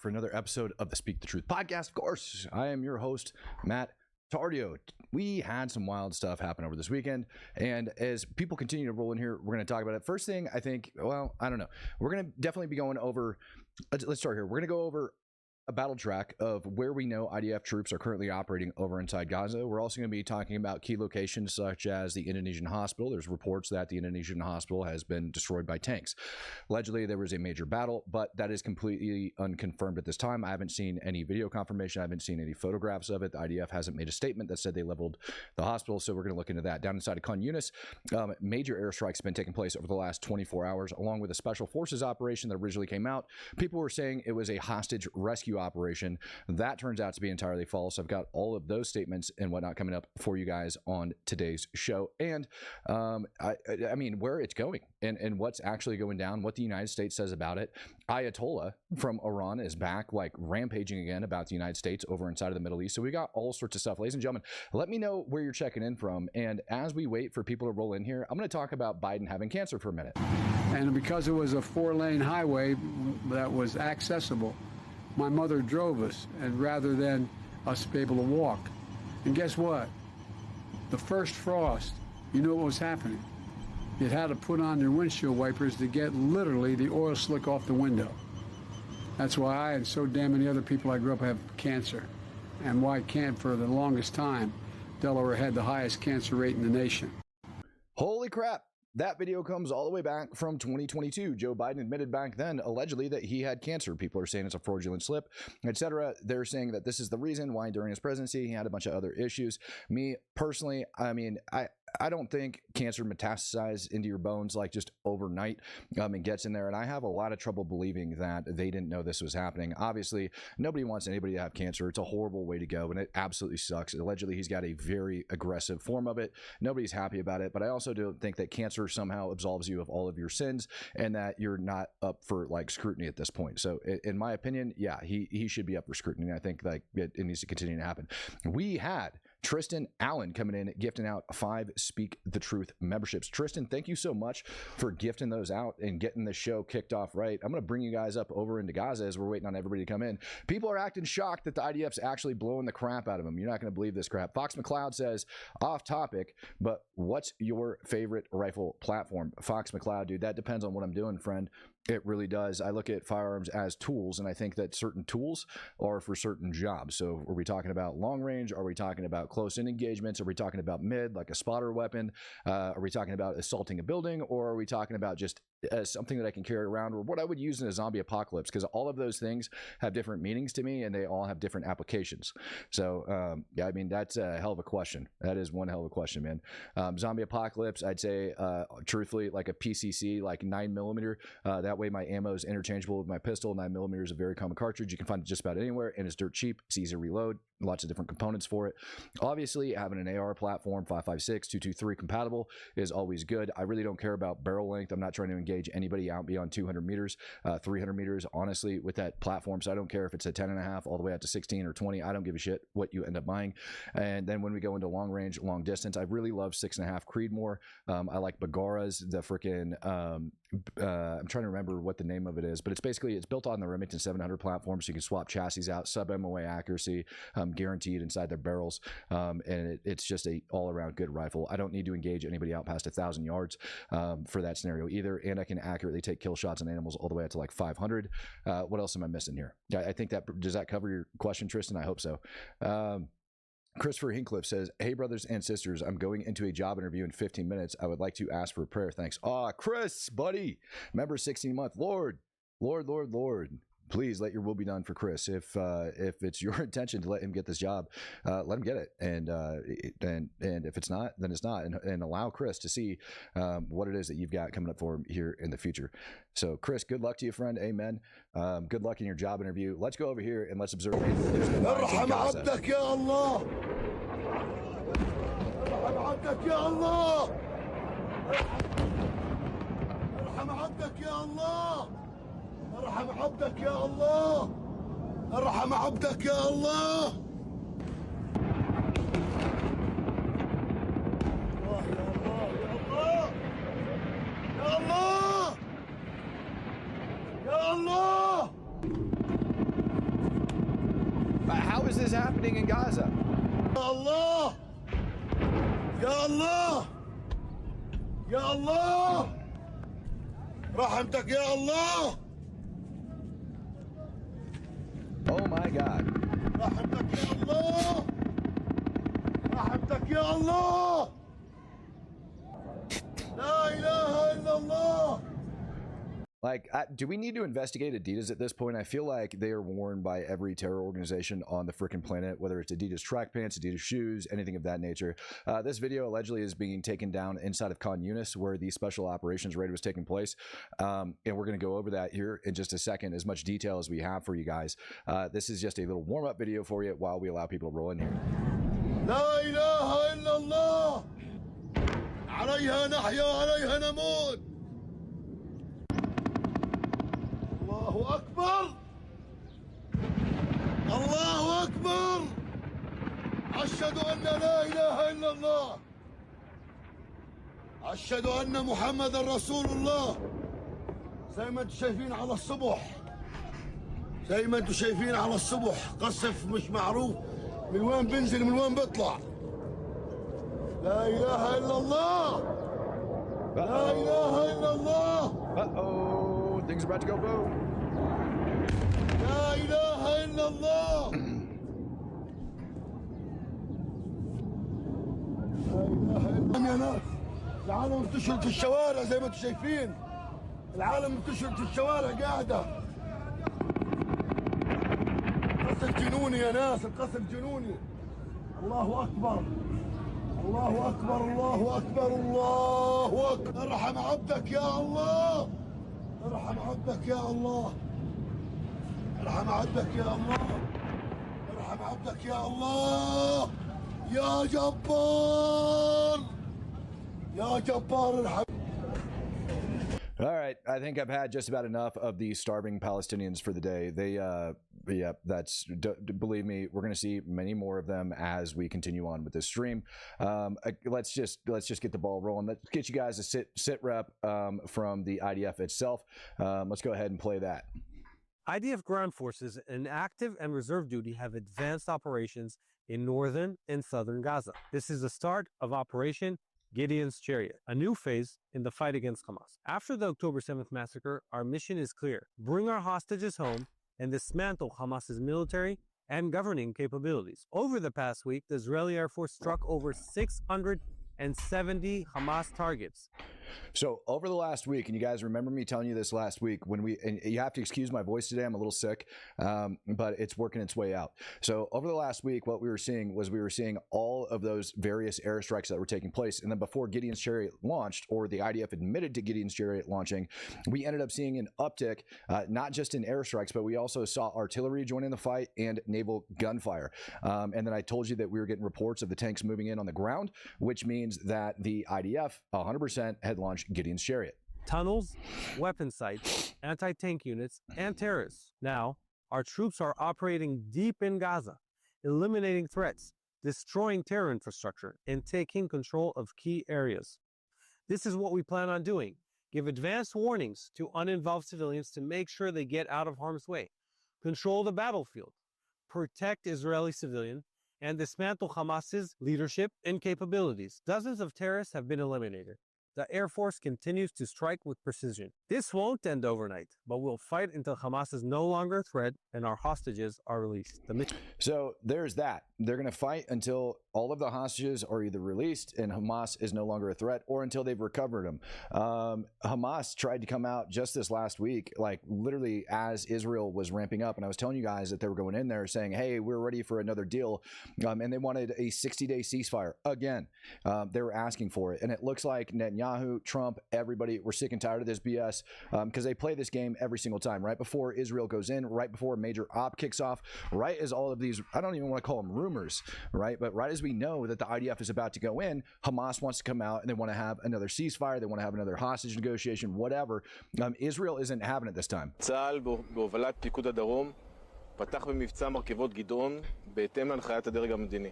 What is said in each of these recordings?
for another episode of the Speak the Truth podcast. Of course, I am your host, Matt Tardio. We had some wild stuff happen over this weekend, and as people continue to roll in here, we're going to talk about it. First thing, I think, well, I don't know. We're going to definitely be going over, let's start here. We're going to go over a battle track of where we know IDF troops are currently operating over inside Gaza. We're also going to be talking about key locations such as the Indonesian hospital. There's reports that the Indonesian hospital has been destroyed by tanks. Allegedly, there was a major battle, but that is completely unconfirmed at this time. I haven't seen any video confirmation. I haven't seen any photographs of it. The IDF hasn't made a statement that said they leveled the hospital, so we're going to look into that. Down inside of Khan Yunis, major airstrikes have been taking place over the last 24 hours, along with a special forces operation that originally came out. People were saying it was a hostage rescue operation. That turns out to be entirely false. I've got all of those statements and whatnot coming up for you guys on today's show. And I mean, where it's going and what's actually going down, what the United States says about it. Ayatollah from Iran is back, like rampaging again about the United States over inside of the Middle East. So we got all sorts of stuff. Ladies and gentlemen, let me know where you're checking in from. And as we wait for people to roll in here, I'm going to talk about Biden having cancer for a minute. And because it was a 4-lane highway that was accessible, my mother drove us, and rather than us be able to walk. And guess what? The first frost, you know what was happening? It had to put on their windshield wipers to get literally the oil slick off the window. That's why I and so damn many other people I grew up have cancer. And why can't, for the longest time, Delaware had the highest cancer rate in the nation. Holy crap. That video comes all the way back from 2022. Joe Biden admitted back then, allegedly, that he had cancer. People are saying it's a fraudulent slip, etc. They're saying that this is the reason why during his presidency he had a bunch of other issues. Me, personally, I mean, I don't think cancer metastasizes into your bones like just overnight and gets in there. And I have a lot of trouble believing that they didn't know this was happening. Obviously, nobody wants anybody to have cancer. It's a horrible way to go, and it absolutely sucks. Allegedly, he's got a very aggressive form of it. Nobody's happy about it. But I also don't think that cancer somehow absolves you of all of your sins and that you're not up for like scrutiny at this point. So in my opinion, yeah, he should be up for scrutiny. I think like it needs to continue to happen. We had Tristan Allen coming in, gifting out 5 Speak the Truth memberships. Tristan, thank you so much for gifting those out and getting the show kicked off right. I'm going to bring you guys up over into Gaza as we're waiting on everybody to come in. People are acting shocked that the IDF's actually blowing the crap out of them. You're not going to believe this crap. Fox McCloud says, off topic, but what's your favorite rifle platform? Fox McCloud, dude, that depends on what I'm doing, friend. It really does. I look at firearms as tools, and I think that certain tools are for certain jobs. So are we talking about long range? Are we talking about close-in engagements? Are we talking about mid, like a spotter weapon? Are we talking about assaulting a building? Or are we talking about just something that I can carry around, or what I would use in a zombie apocalypse? Because all of those things have different meanings to me, and they all have different applications. So, yeah, I mean, that's a hell of a question. That is one hell of a question, man. Zombie apocalypse, I'd say, truthfully, like a PCC, like 9mm. That way my ammo is interchangeable with my pistol. 9mm is a very common cartridge. You can find it just about anywhere, and it's dirt cheap. It's easy to reload. Lots of different components for it. Obviously, having an AR platform, 5.56, 223 compatible is always good. I really don't care about barrel length. I'm not trying to engage anybody out beyond 200 meters, 300 meters, honestly, with that platform. So I don't care if it's a 10.5 all the way out to 16 or 20. I don't give a shit what you end up buying. And then when we go into long range, long distance, I really love 6.5 Creedmoor. I like Bagara's, the freaking, I'm trying to remember what the name of it is, but it's built on the Remington 700 platform, so you can swap chassis out, sub-MOA accuracy, guaranteed inside their barrels, and it's just a all-around good rifle. I don't need to engage anybody out past 1,000 yards for that scenario either, and I can accurately take kill shots on animals all the way up to like 500. What else am I missing here? I think does that cover your question, Tristan? I hope so. Christopher Hincliffe says, hey, brothers and sisters, I'm going into a job interview in 15 minutes. I would like to ask for a prayer. Thanks. Chris, buddy, member 16-month. Lord, please let your will be done for Chris. If it's your intention to let him get this job, let him get it. And if it's not, then it's not. And allow Chris to see what it is that you've got coming up for him here in the future. So, Chris, good luck to you, friend. Amen. Good luck in your job interview. Let's go over here and let's observe. ارحم عبدك يا الله ارحم عبدك يا الله يا الله يا الله How is this happening in Gaza? Allah! Ya Allah! Ya Allah! رحمتك يا الله! Oh my God. رحمتك يا الله! رحمتك يا الله! لا إله إلا الله! Like, do we need to investigate Adidas at this point? I feel like they are worn by every terror organization on the freaking planet, whether it's Adidas track pants, Adidas shoes, anything of that nature. This video allegedly is being taken down inside of Khan Yunis, where the special operations raid was taking place. And we're going to go over that here in just a second, as much detail as we have for you guys. This is just a little warm-up video for you while we allow people to roll in here. لا إله إلا الله عليها نحيا وعليها نموت الله أكبر الله أكبر أشهد أن لا إله إلا الله أشهد أن محمد رسول الله زي ما انتم شايفين على الصبح زي ما انتم شايفين على الصبح قصف مش معروف من وين بنزل من وين بيطلع لا إله إلا الله لا إله إلا الله Uh-oh, things are about to go boom. لا إله إلا الله لا إله إلا الله يا ناس العالم انتشر في الشوارع زي ما انتم شايفين العالم انتشر في الشوارع قاعدة قصف جنوني يا ناس القصف جنوني الله أكبر الله أكبر الله أكبر الله أكبر ارحم عبدك يا الله ارحم عبدك يا الله ارحم عبدك يا الله ارحم عبدك يا الله يا جبار يا جبار ارحم. All right, I think I've had just about enough of these starving Palestinians for the day. Yeah, believe me, we're going to see many more of them as we continue on with this stream. Let's just get the ball rolling. Let's get you guys a sit rep from the IDF itself. Let's go ahead and play that. IDF ground forces in active and reserve duty have advanced operations in northern and southern Gaza. This is the start of Operation Gideon's Chariot, a new phase in the fight against Hamas. After the October 7th massacre, our mission is clear: bring our hostages home and dismantle Hamas's military and governing capabilities. Over the past week, the Israeli Air Force struck over 670 Hamas targets. So over the last week, and you guys remember me telling you this last week, and you have to excuse my voice today, I'm a little sick, but it's working its way out. So over the last week, what we were seeing all of those various airstrikes that were taking place. And then before Gideon's Chariot launched, or the IDF admitted to Gideon's Chariot launching, we ended up seeing an uptick, not just in airstrikes, but we also saw artillery join in the fight and naval gunfire. And then I told you that we were getting reports of the tanks moving in on the ground, which means that the IDF 100% had launched Gideon's Chariot. Tunnels, weapon sites, anti-tank units, and terrorists. Now, our troops are operating deep in Gaza, eliminating threats, destroying terror infrastructure, and taking control of key areas. This is what we plan on doing: give advanced warnings to uninvolved civilians to make sure they get out of harm's way, control the battlefield, protect Israeli civilians, and dismantle Hamas's leadership and capabilities. Dozens of terrorists have been eliminated. The Air Force continues to strike with precision. This won't end overnight, but we'll fight until Hamas is no longer a threat and our hostages are released. So there's that. They're going to fight until all of the hostages are either released and Hamas is no longer a threat, or until they've recovered them. Hamas tried to come out just this last week, like literally as Israel was ramping up. And I was telling you guys that they were going in there saying, hey, we're ready for another deal. And they wanted a 60-day ceasefire. Again, they were asking for it. And it looks like Netanyahu, Trump, everybody, we're sick and tired of this BS, because they play this game every single time. Right before Israel goes in, right before a major op kicks off, right as all of these, I don't even want to call them rumors, right? But right as we know that the IDF is about to go in, Hamas wants to come out and they want to have another ceasefire, they want to have another hostage negotiation, whatever. Israel isn't having it this time. צה"ל בהובלת פיקוד הדרום פתח במבצע מרכבות גדעון בהתאם להנחיית הדרג המדיני.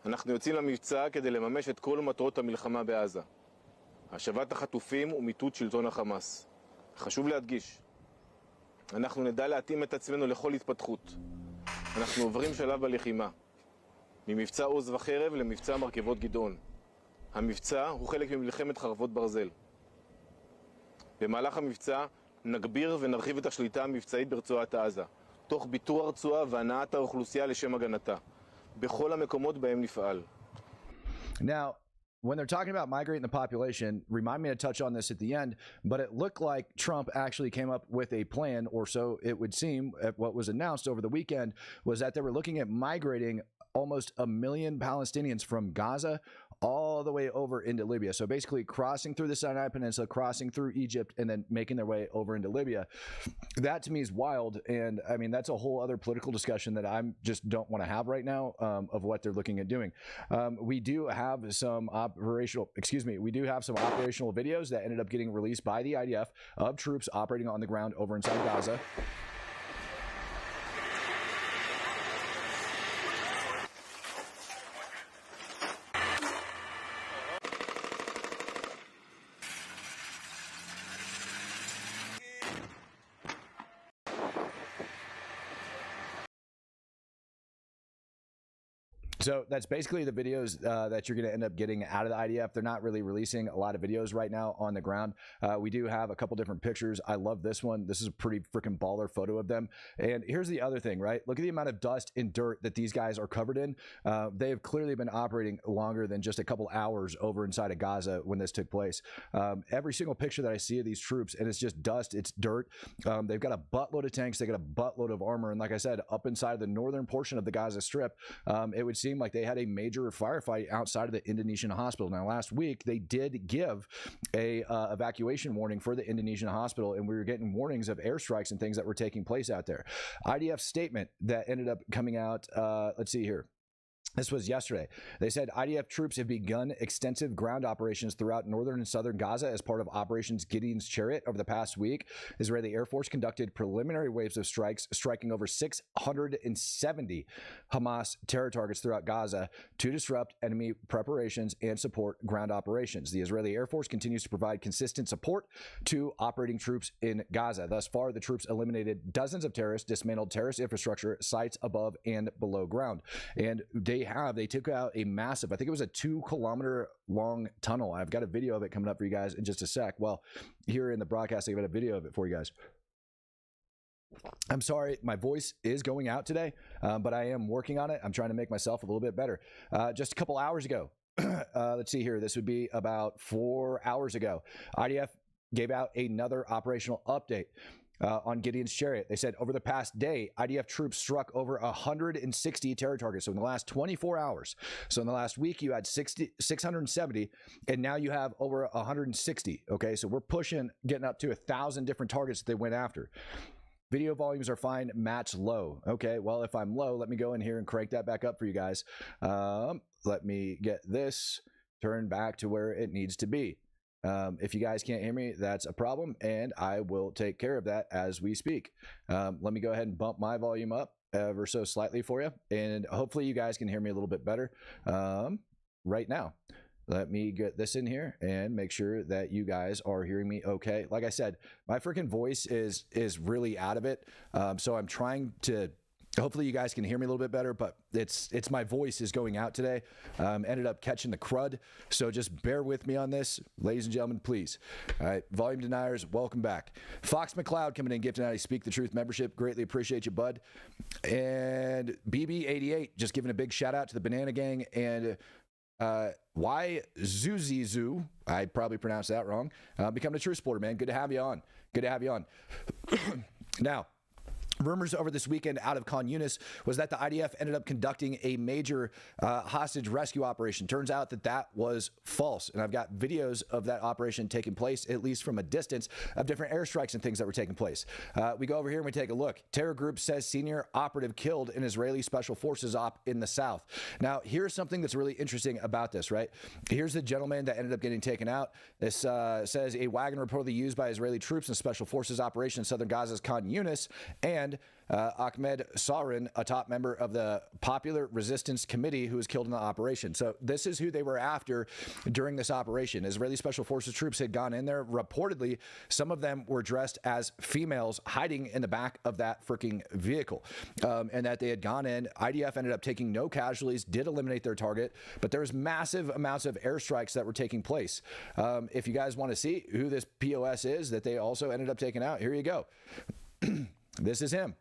אנחנו יוצאים למבצע כדי לממש את כל מטרות המלחמה בעזה: השבת החטופים ומיטוט שלטון החמאס. חשוב להדגיש, אנחנו נדע להתאים את עצמנו לכל התפתחות. אנחנו עוברים שלב בלחימה, ממבצע עוז וחרב למבצע מרכבות גדעון. המבצע הוא חלק ממלחמת חרבות ברזל. במהלך המבצע נגביר ונרחיב את השליטה המבצעית ברצועת עזה, תוך ביטור הרצועה והנעת האוכלוסייה לשם הגנתה, בכל המקומות בהם נפעל. Now, when they're talking about migrating the population, remind me to touch on this at the end, but it looked like Trump actually came up with a plan, or so it would seem. What was announced over the weekend was that they were looking at migrating almost 1 million Palestinians from Gaza all the way over into Libya. So basically crossing through the Sinai Peninsula, crossing through Egypt, and then making their way over into Libya. That to me is wild. And I mean, that's a whole other political discussion that I just don't want to have right now of what they're looking at doing. We do have some operational videos that ended up getting released by the IDF of troops operating on the ground over inside Gaza. So that's basically the videos that you're going to end up getting out of the IDF. They're not really releasing a lot of videos right now on the ground. We do have a couple different pictures. I love this one. This is a pretty freaking baller photo of them. And here's the other thing, right? Look at the amount of dust and dirt that these guys are covered in. They have clearly been operating longer than just a couple hours over inside of Gaza when this took place. Every single picture that I see of these troops, and it's just dust, it's dirt. They've got a buttload of tanks. They got a buttload of armor. And like I said, up inside the northern portion of the Gaza Strip, it would seem like they had a major firefight outside of the Indonesian hospital. Now, last week, they did give a evacuation warning for the Indonesian hospital, and we were getting warnings of airstrikes and things that were taking place out there. IDF statement that ended up coming out, let's see here. This was yesterday. They said IDF troops have begun extensive ground operations throughout northern and southern Gaza as part of Operations Gideon's Chariot over the past week. Israeli Air Force conducted preliminary waves of strikes, striking over 670 Hamas terror targets throughout Gaza to disrupt enemy preparations and support ground operations. The Israeli Air Force continues to provide consistent support to operating troops in Gaza. Thus far, the troops eliminated dozens of terrorists, dismantled terrorist infrastructure sites above and below ground. And they took out a massive, I think it was a 2-kilometer long tunnel. I've got a video of it coming up for you guys in just a sec. Well, here in the broadcast, I've got a video of it for you guys. I'm sorry, my voice is going out today, but I am working on it. I'm trying to make myself a little bit better. Just a couple hours ago, let's see here. This would be about 4 hours ago. IDF gave out another operational update. On Gideon's Chariot. They said over the past day, IDF troops struck over 160 terror targets. So in the last 24 hours. So in the last week, you had 670, and now you have over 160. Okay, so we're pushing, getting up to 1,000 different targets that they went after. Video volumes are fine, match low. Okay, well, if I'm low, let me go in here and crank that back up for you guys. Let me get this turned back to where it needs to be. If you guys can't hear me, that's a problem, and I will take care of that as we speak. Let me go ahead and bump my volume up ever so slightly for you, and hopefully you guys can hear me a little bit better right now. Let me get this in here and make sure that you guys are hearing me okay. Like I said, my freaking voice is really out of it, so I'm trying to... Hopefully you guys can hear me a little bit better, but it's my voice is going out today. Ended up catching the crud, so just bear with me on this. Ladies and gentlemen, please. All right, volume deniers, welcome back. Fox McCloud coming in, gifting out a Speak the Truth membership. Greatly appreciate you, bud. And BB88 just giving a big shout out to the Banana Gang. And Y Zuzizu, I probably pronounced that wrong, becoming a true supporter, man. Good to have you on. Good to have you on. Now, rumors over this weekend out of Khan Yunis was that the IDF ended up conducting a major hostage rescue operation. Turns out that that was false. And I've got videos of that operation taking place, at least from a distance, of different airstrikes and things that were taking place. We go over here and we take a look. Terror group says senior operative killed an Israeli special forces op in the south. Now, here's something that's really interesting about this, right? Here's the gentleman that ended up getting taken out. This says a wagon reportedly used by Israeli troops in special forces operation in southern Gaza's Khan Yunis, and Ahmed Sarin, a top member of the Popular Resistance Committee who was killed in the operation. So this is who they were after during this operation. Israeli Special Forces troops had gone in there. Reportedly, some of them were dressed as females hiding in the back of that freaking vehicle, and that they had gone in. IDF ended up taking no casualties, did eliminate their target, but there's massive amounts of airstrikes that were taking place. If you guys want to see who this POS is that they also ended up taking out, here you go. This is him.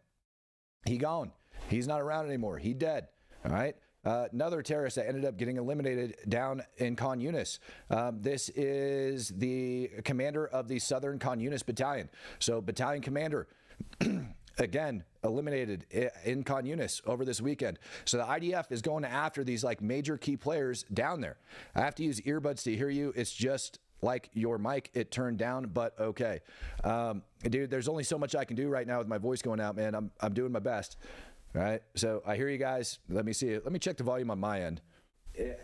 He gone. He's not around anymore. He dead. All right. Another terrorist that ended up getting eliminated down in Khan Yunis. This is the commander of the Southern Khan Yunis Battalion. So battalion commander, again, eliminated in Khan Yunis over this weekend. So the IDF is going after these like major key players down there. I have to use earbuds to hear you. It's just like your mic, it turned down, but okay. Dude, there's only so much I can do right now with my voice going out, man. I'm doing my best. All right, so I hear you guys. Let me see it. Let me check the volume on my end.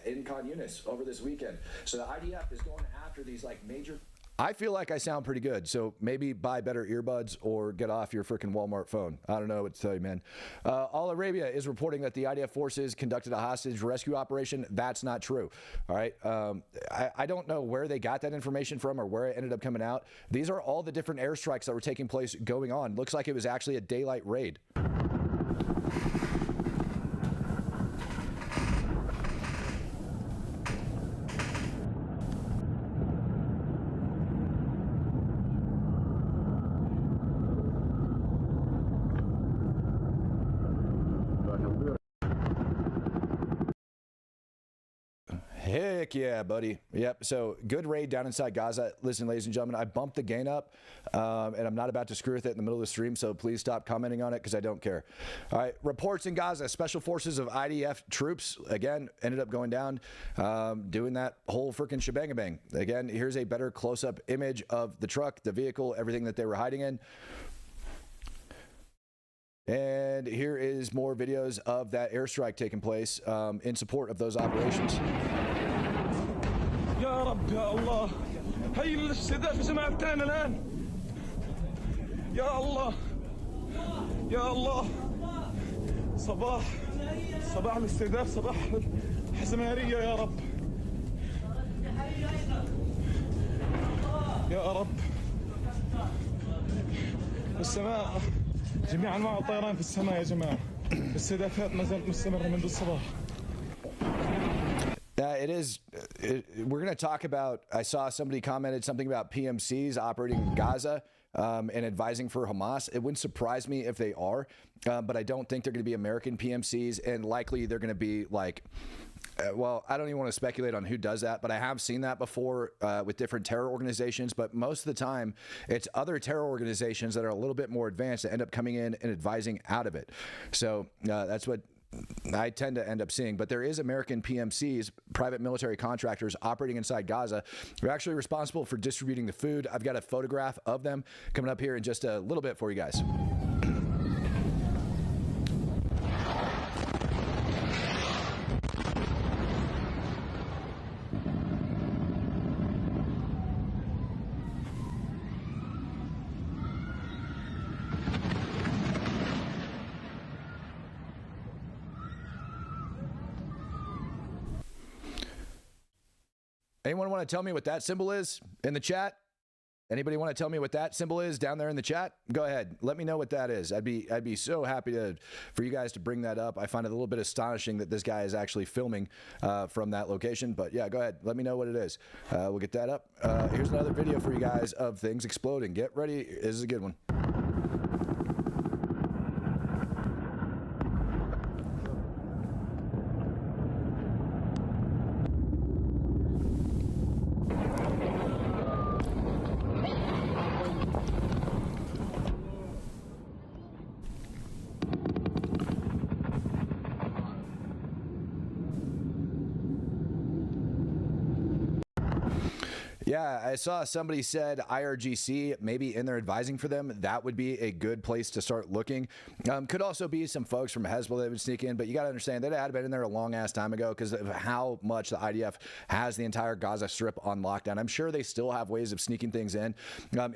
In Khan Yunis over this weekend. So the IDF is going after these like major... I feel like I sound pretty good, so maybe buy better earbuds or get off your freaking Walmart phone. I don't know what to tell you, man. Al Arabia is reporting that the IDF forces conducted a hostage rescue operation. That's not true. All right. I don't know where they got that information from or where it ended up coming out. These are all the different airstrikes that were taking place going on. Looks like it was actually a daylight raid. Heck yeah, buddy. Yep. So good raid down inside Gaza. Listen, ladies and gentlemen, I bumped the gain up, and I'm not about to screw with it in the middle of the stream, so please stop commenting on it because I don't care. All right. Reports in Gaza. Special forces of IDF troops, again, ended up going down, doing that whole freaking shebang-a-bang. Again, here's a better close-up image of the truck, the vehicle, everything that they were hiding in. And here is more videos of that airstrike taking place in support of those operations. يا رب يا الله هي الاستهداف سمعتنا الآن يا الله يا الله صباح الاستهداف صباح الحزمارية يا رب يا رب السماء جميع أنواع الطيران في السماء يا جماعة الاستهدافات ما زالت مستمرة منذ الصباح. We're going to talk about, I saw somebody commented something about PMCs operating in Gaza and advising for Hamas. It wouldn't surprise me if they are, but I don't think they're going to be American PMCs, and likely they're going to be like, well, I don't even want to speculate on who does that, but I have seen that before with different terror organizations. But most of the time, it's other terror organizations that are a little bit more advanced that end up coming in and advising out of it. So that's what I tend to end up seeing. But there is American PMCs, private military contractors operating inside Gaza. They're actually responsible for distributing the food. I've got a photograph of them coming up here in just a little bit for you guys. Anyone want to tell me what that symbol is in the chat? Anybody want to tell me what that symbol is down there in the chat? Go ahead. Let me know what that is. I'd be so happy for you guys to bring that up. I find it a little bit astonishing that this guy is actually filming from that location. But yeah, go ahead. Let me know what it is. We'll get that up. Here's another video for you guys of things exploding. Get ready. This is a good one. Yeah, I saw somebody said IRGC, maybe in there advising for them. That would be a good place to start looking. Could also be some folks from Hezbollah that would sneak in, but you got to understand that had been in there a long ass time ago because of how much the IDF has the entire Gaza Strip on lockdown. I'm sure they still have ways of sneaking things in.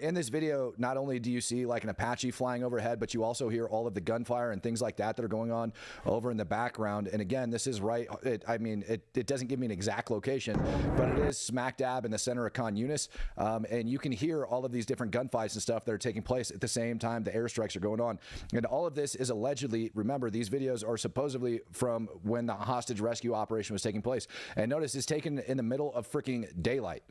In this video, not only do you see like an Apache flying overhead, but you also hear all of the gunfire and things like that are going on over in the background. And again, this is right. It doesn't give me an exact location, but it is smack dab in the center of Khan Yunis, and you can hear all of these different gunfights and stuff that are taking place at the same time the airstrikes are going on. And all of this is allegedly, remember, these videos are supposedly from when the hostage rescue operation was taking place. And notice it's taken in the middle of freaking daylight.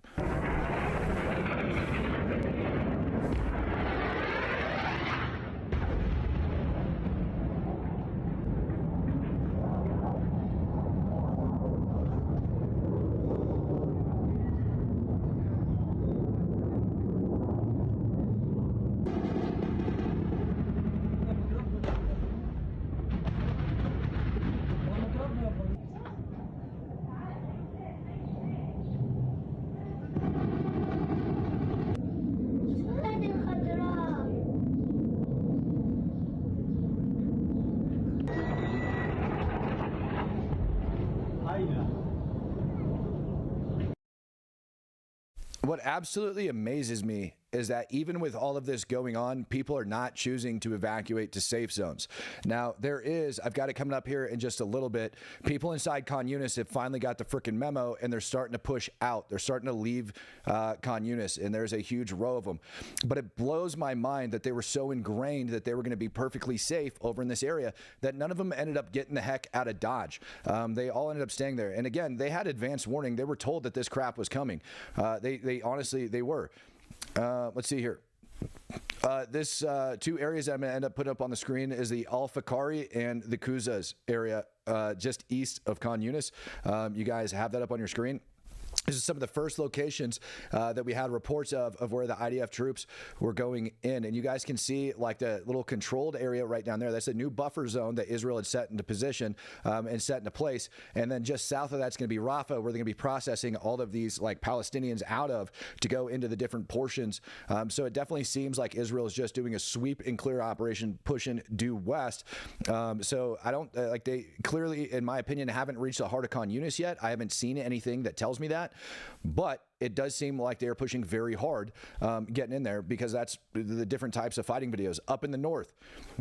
What absolutely amazes me is that even with all of this going on, people are not choosing to evacuate to safe zones. Now, I've got it coming up here in just a little bit, people inside Khan Yunis have finally got the freaking memo and they're starting to push out. They're starting to leave Khan Yunis, and there's a huge row of them. But it blows my mind that they were so ingrained that they were going to be perfectly safe over in this area that none of them ended up getting the heck out of Dodge. They all ended up staying there. And again, they had advance warning. They were told that this crap was coming. They honestly, they were. Let's see here. This two areas I'm going to end up putting up on the screen is the Al-Fakari and the Kuzas area, just east of Khan Yunis. You guys have that up on your screen. This is some of the first locations that we had reports of where the IDF troops were going in. And you guys can see like the little controlled area right down there. That's a new buffer zone that Israel had set into position and set into place. And then just south of that's going to be Rafa, where they're going to be processing all of these like Palestinians out of to go into the different portions. So it definitely seems like Israel is just doing a sweep and clear operation pushing due west. So I don't like they clearly, in my opinion, haven't reached the heart of Khan Yunis yet. I haven't seen anything that tells me that. But it does seem like they are pushing very hard getting in there, because that's the different types of fighting videos. Up in the north,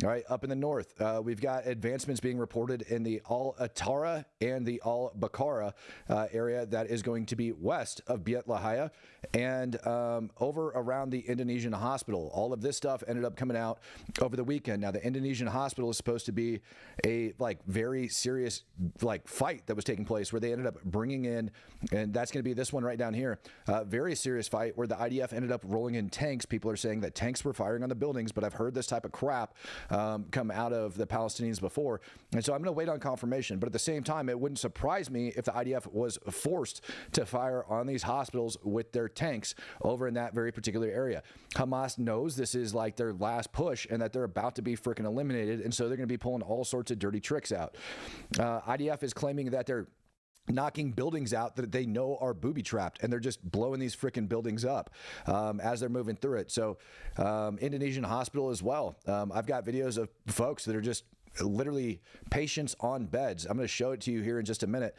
all right, up in the north, we've got advancements being reported in the Al-Atara and the Al-Bakara area that is going to be west of Beit Lahia and over around the Indonesian hospital. All of this stuff ended up coming out over the weekend. Now, the Indonesian hospital is supposed to be a very serious fight that was taking place where they ended up bringing in, and that's going to be this one right down here. Very serious fight where the IDF ended up rolling in tanks. People are saying that tanks were firing on the buildings, but I've heard this type of crap come out of the Palestinians before. And so I'm going to wait on confirmation. But at the same time, it wouldn't surprise me if the IDF was forced to fire on these hospitals with their tanks over in that very particular area. Hamas knows this is like their last push and that they're about to be freaking eliminated. And so they're going to be pulling all sorts of dirty tricks out. IDF is claiming that they're knocking buildings out that they know are booby-trapped, and they're just blowing these freaking buildings up as they're moving through it. So Indonesian hospital as well. I've got videos of folks that are just literally patients on beds. I'm going to show it to you here in just a minute.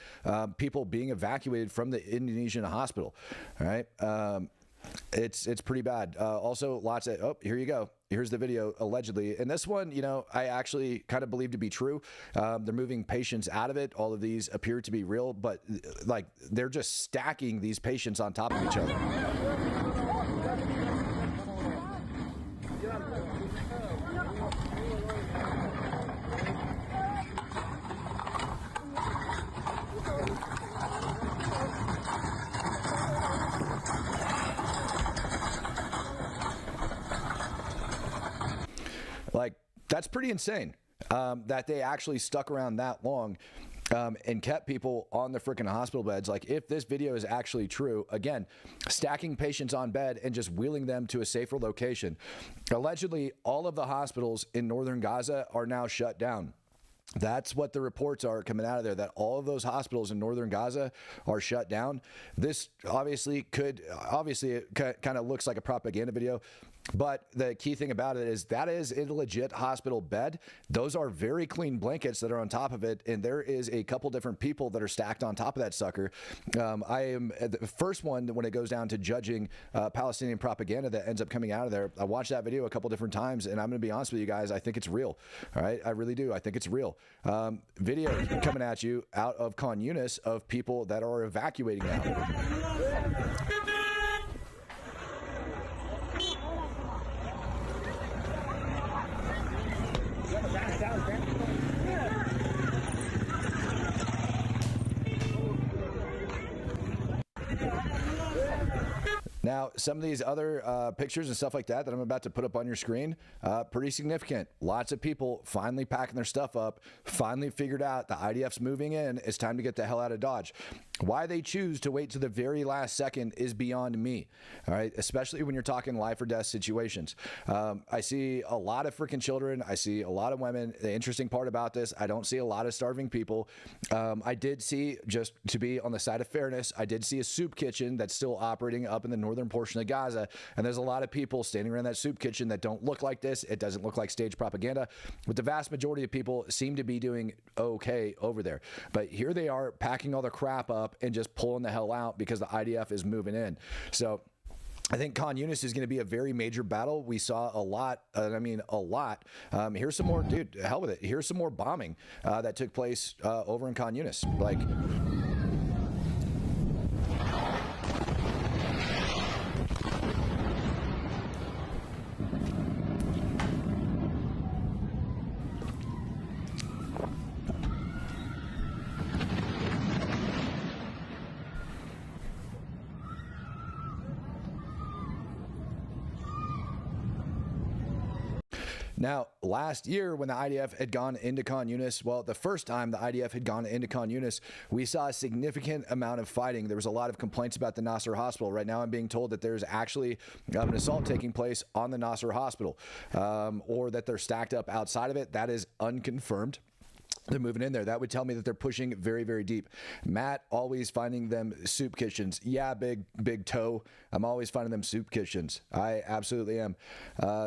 People being evacuated from the Indonesian hospital. All right. It's pretty bad. Also, lots of, oh, here you go. Here's the video, allegedly. And this one, I actually kind of believe to be true. They're moving patients out of it. All of these appear to be real, but they're just stacking these patients on top of each other. That's pretty insane that they actually stuck around that long and kept people on the freaking hospital beds. If this video is actually true, again, stacking patients on bed and just wheeling them to a safer location. Allegedly, all of the hospitals in northern Gaza are now shut down. That's what the reports are coming out of there, that all of those hospitals in northern Gaza are shut down. This obviously it kind of looks like a propaganda video, but the key thing about it is that is a legit hospital bed. Those are very clean blankets that are on top of it, and there is a couple different people that are stacked on top of that sucker. I am the first one when it goes down to judging Palestinian propaganda that ends up coming out of there. I watched that video a couple different times, and I'm going to be honest with you guys, I think it's real. All right, I really do. I think it's real. Videos coming at you out of Khan Yunis of people that are evacuating now. Now, some of these other pictures and stuff like that I'm about to put up on your screen, pretty significant. Lots of people finally packing their stuff up, finally figured out the IDF's moving in. It's time to get the hell out of Dodge. Why they choose to wait to the very last second is beyond me, all right? Especially when you're talking life or death situations. I see a lot of freaking children. I see a lot of women. The interesting part about this, I don't see a lot of starving people. I did see, just to be on the side of fairness, I did see a soup kitchen that's still operating up in the northern portion of Gaza, and there's a lot of people standing around that soup kitchen that don't look like this. It doesn't look like stage propaganda, but the vast majority of people seem to be doing okay over there. But here they are packing all the crap up and just pulling the hell out because the IDF is moving in. So I think Khan Yunis is going to be a very major battle. We saw a lot, I mean, a lot. Here's some more, dude, hell with it. Here's some more bombing that took place over in Khan Yunis. Like, now, last year when the IDF had gone into Khan Yunis, well, the first time the IDF had gone into Khan Yunis, we saw a significant amount of fighting. There was a lot of complaints about the Nasser hospital. Right now, I'm being told that there's actually an assault taking place on the Nasser hospital, or that they're stacked up outside of it. That is unconfirmed. They're moving in there. That would tell me that they're pushing very, very deep. Matt, always finding them soup kitchens. Yeah, big toe. I'm always finding them soup kitchens. I absolutely am.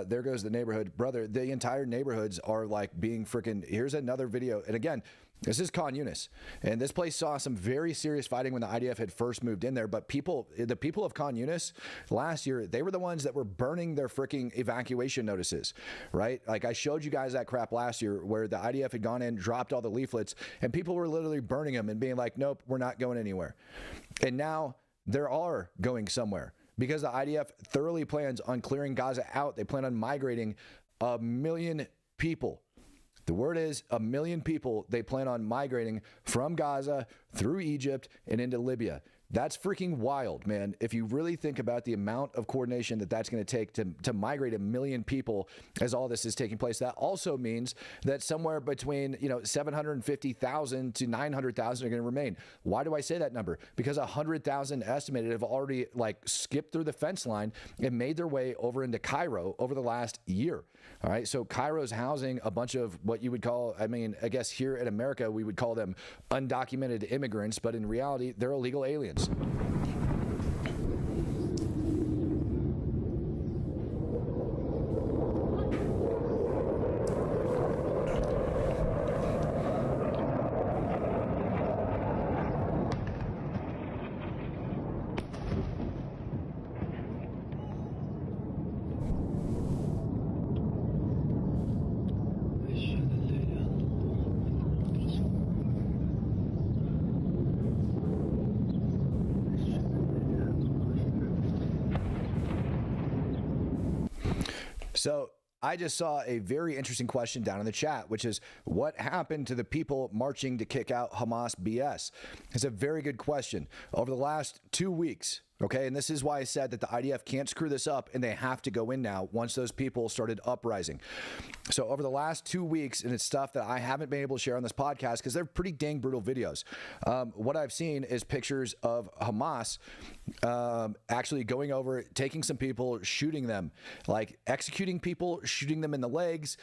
There goes the neighborhood. Brother, the entire neighborhoods are like being freaking... Here's another video. And again, this is Khan Yunis, and this place saw some very serious fighting when the IDF had first moved in there. But the people of Khan Yunis last year, they were the ones that were burning their freaking evacuation notices, right? Like I showed you guys that crap last year where the IDF had gone in, dropped all the leaflets, and people were literally burning them and being like, nope, we're not going anywhere. And now they are going somewhere because the IDF thoroughly plans on clearing Gaza out. They plan on migrating 1 million people. The word is 1 million people they plan on migrating from Gaza through Egypt and into Libya. That's freaking wild, man. If you really think about the amount of coordination that that's going to take to migrate 1 million people as all this is taking place, that also means that somewhere between 750,000 to 900,000 are going to remain. Why do I say that number? Because 100,000 estimated have already skipped through the fence line and made their way over into Cairo over the last year. All right, so Cairo's housing a bunch of what you would call, I guess here in America we would call them undocumented immigrants, but in reality they're illegal aliens. So I just saw a very interesting question down in the chat, which is what happened to the people marching to kick out Hamas BS? It's a very good question. Over the last 2 weeks, Okay, and this is why I said that the IDF can't screw this up and they have to go in now once those people started uprising. So over the last 2 weeks, and it's stuff that I haven't been able to share on this podcast because they're pretty dang brutal videos. What I've seen is pictures of Hamas actually going over, taking some people, shooting them, like executing people, shooting them in the legs,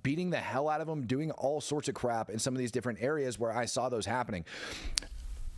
beating the hell out of them, doing all sorts of crap in some of these different areas where I saw those happening.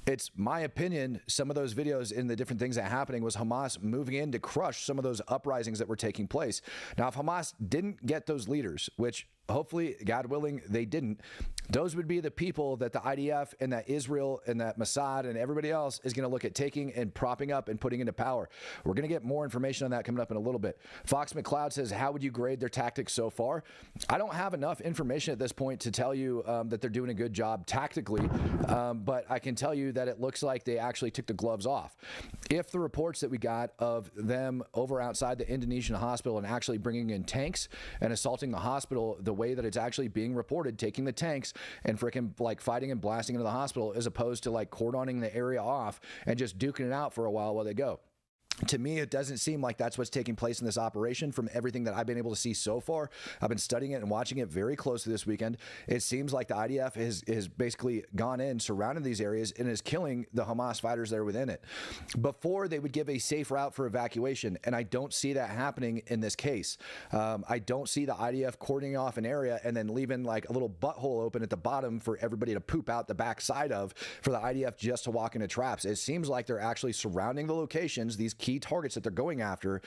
It's my opinion, some of those videos and the different things that are happening was Hamas moving in to crush some of those uprisings that were taking place. Now, if Hamas didn't get those leaders, which hopefully, God willing, they didn't, those would be the people that the IDF and that Israel and that Mossad and everybody else is going to look at taking and propping up and putting into power. We're going to get more information on that coming up in a little bit. Fox McCloud says, how would you grade their tactics so far? I don't have enough information at this point to tell you that they're doing a good job tactically, but I can tell you that it looks like they actually took the gloves off. If the reports that we got of them over outside the Indonesian hospital and actually bringing in tanks and assaulting the hospital the way that it's actually being reported, taking the tanks and freaking like fighting and blasting into the hospital as opposed to like cordoning the area off and just duking it out for a while they go. To me, it doesn't seem like that's what's taking place in this operation from everything that I've been able to see so far. I've been studying it and watching it very closely this weekend. It seems like the IDF has basically gone in, surrounded these areas, and is killing the Hamas fighters that are within it. Before, they would give a safe route for evacuation, and I don't see that happening in this case. I don't see the IDF cordoning off an area and then leaving like a little butthole open at the bottom for everybody to poop out the backside of for the IDF just to walk into traps. It seems like they're actually surrounding the locations, these key targets that they're going after,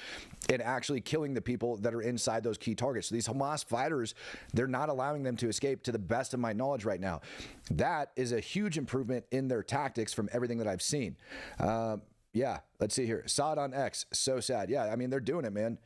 and actually killing the people that are inside those key targets. So these Hamas fighters, they're not allowing them to escape to the best of my knowledge right now. That is a huge improvement in their tactics from everything that I've seen. Yeah, let's see here. Saad on X, so sad. Yeah, I mean, they're doing it, man.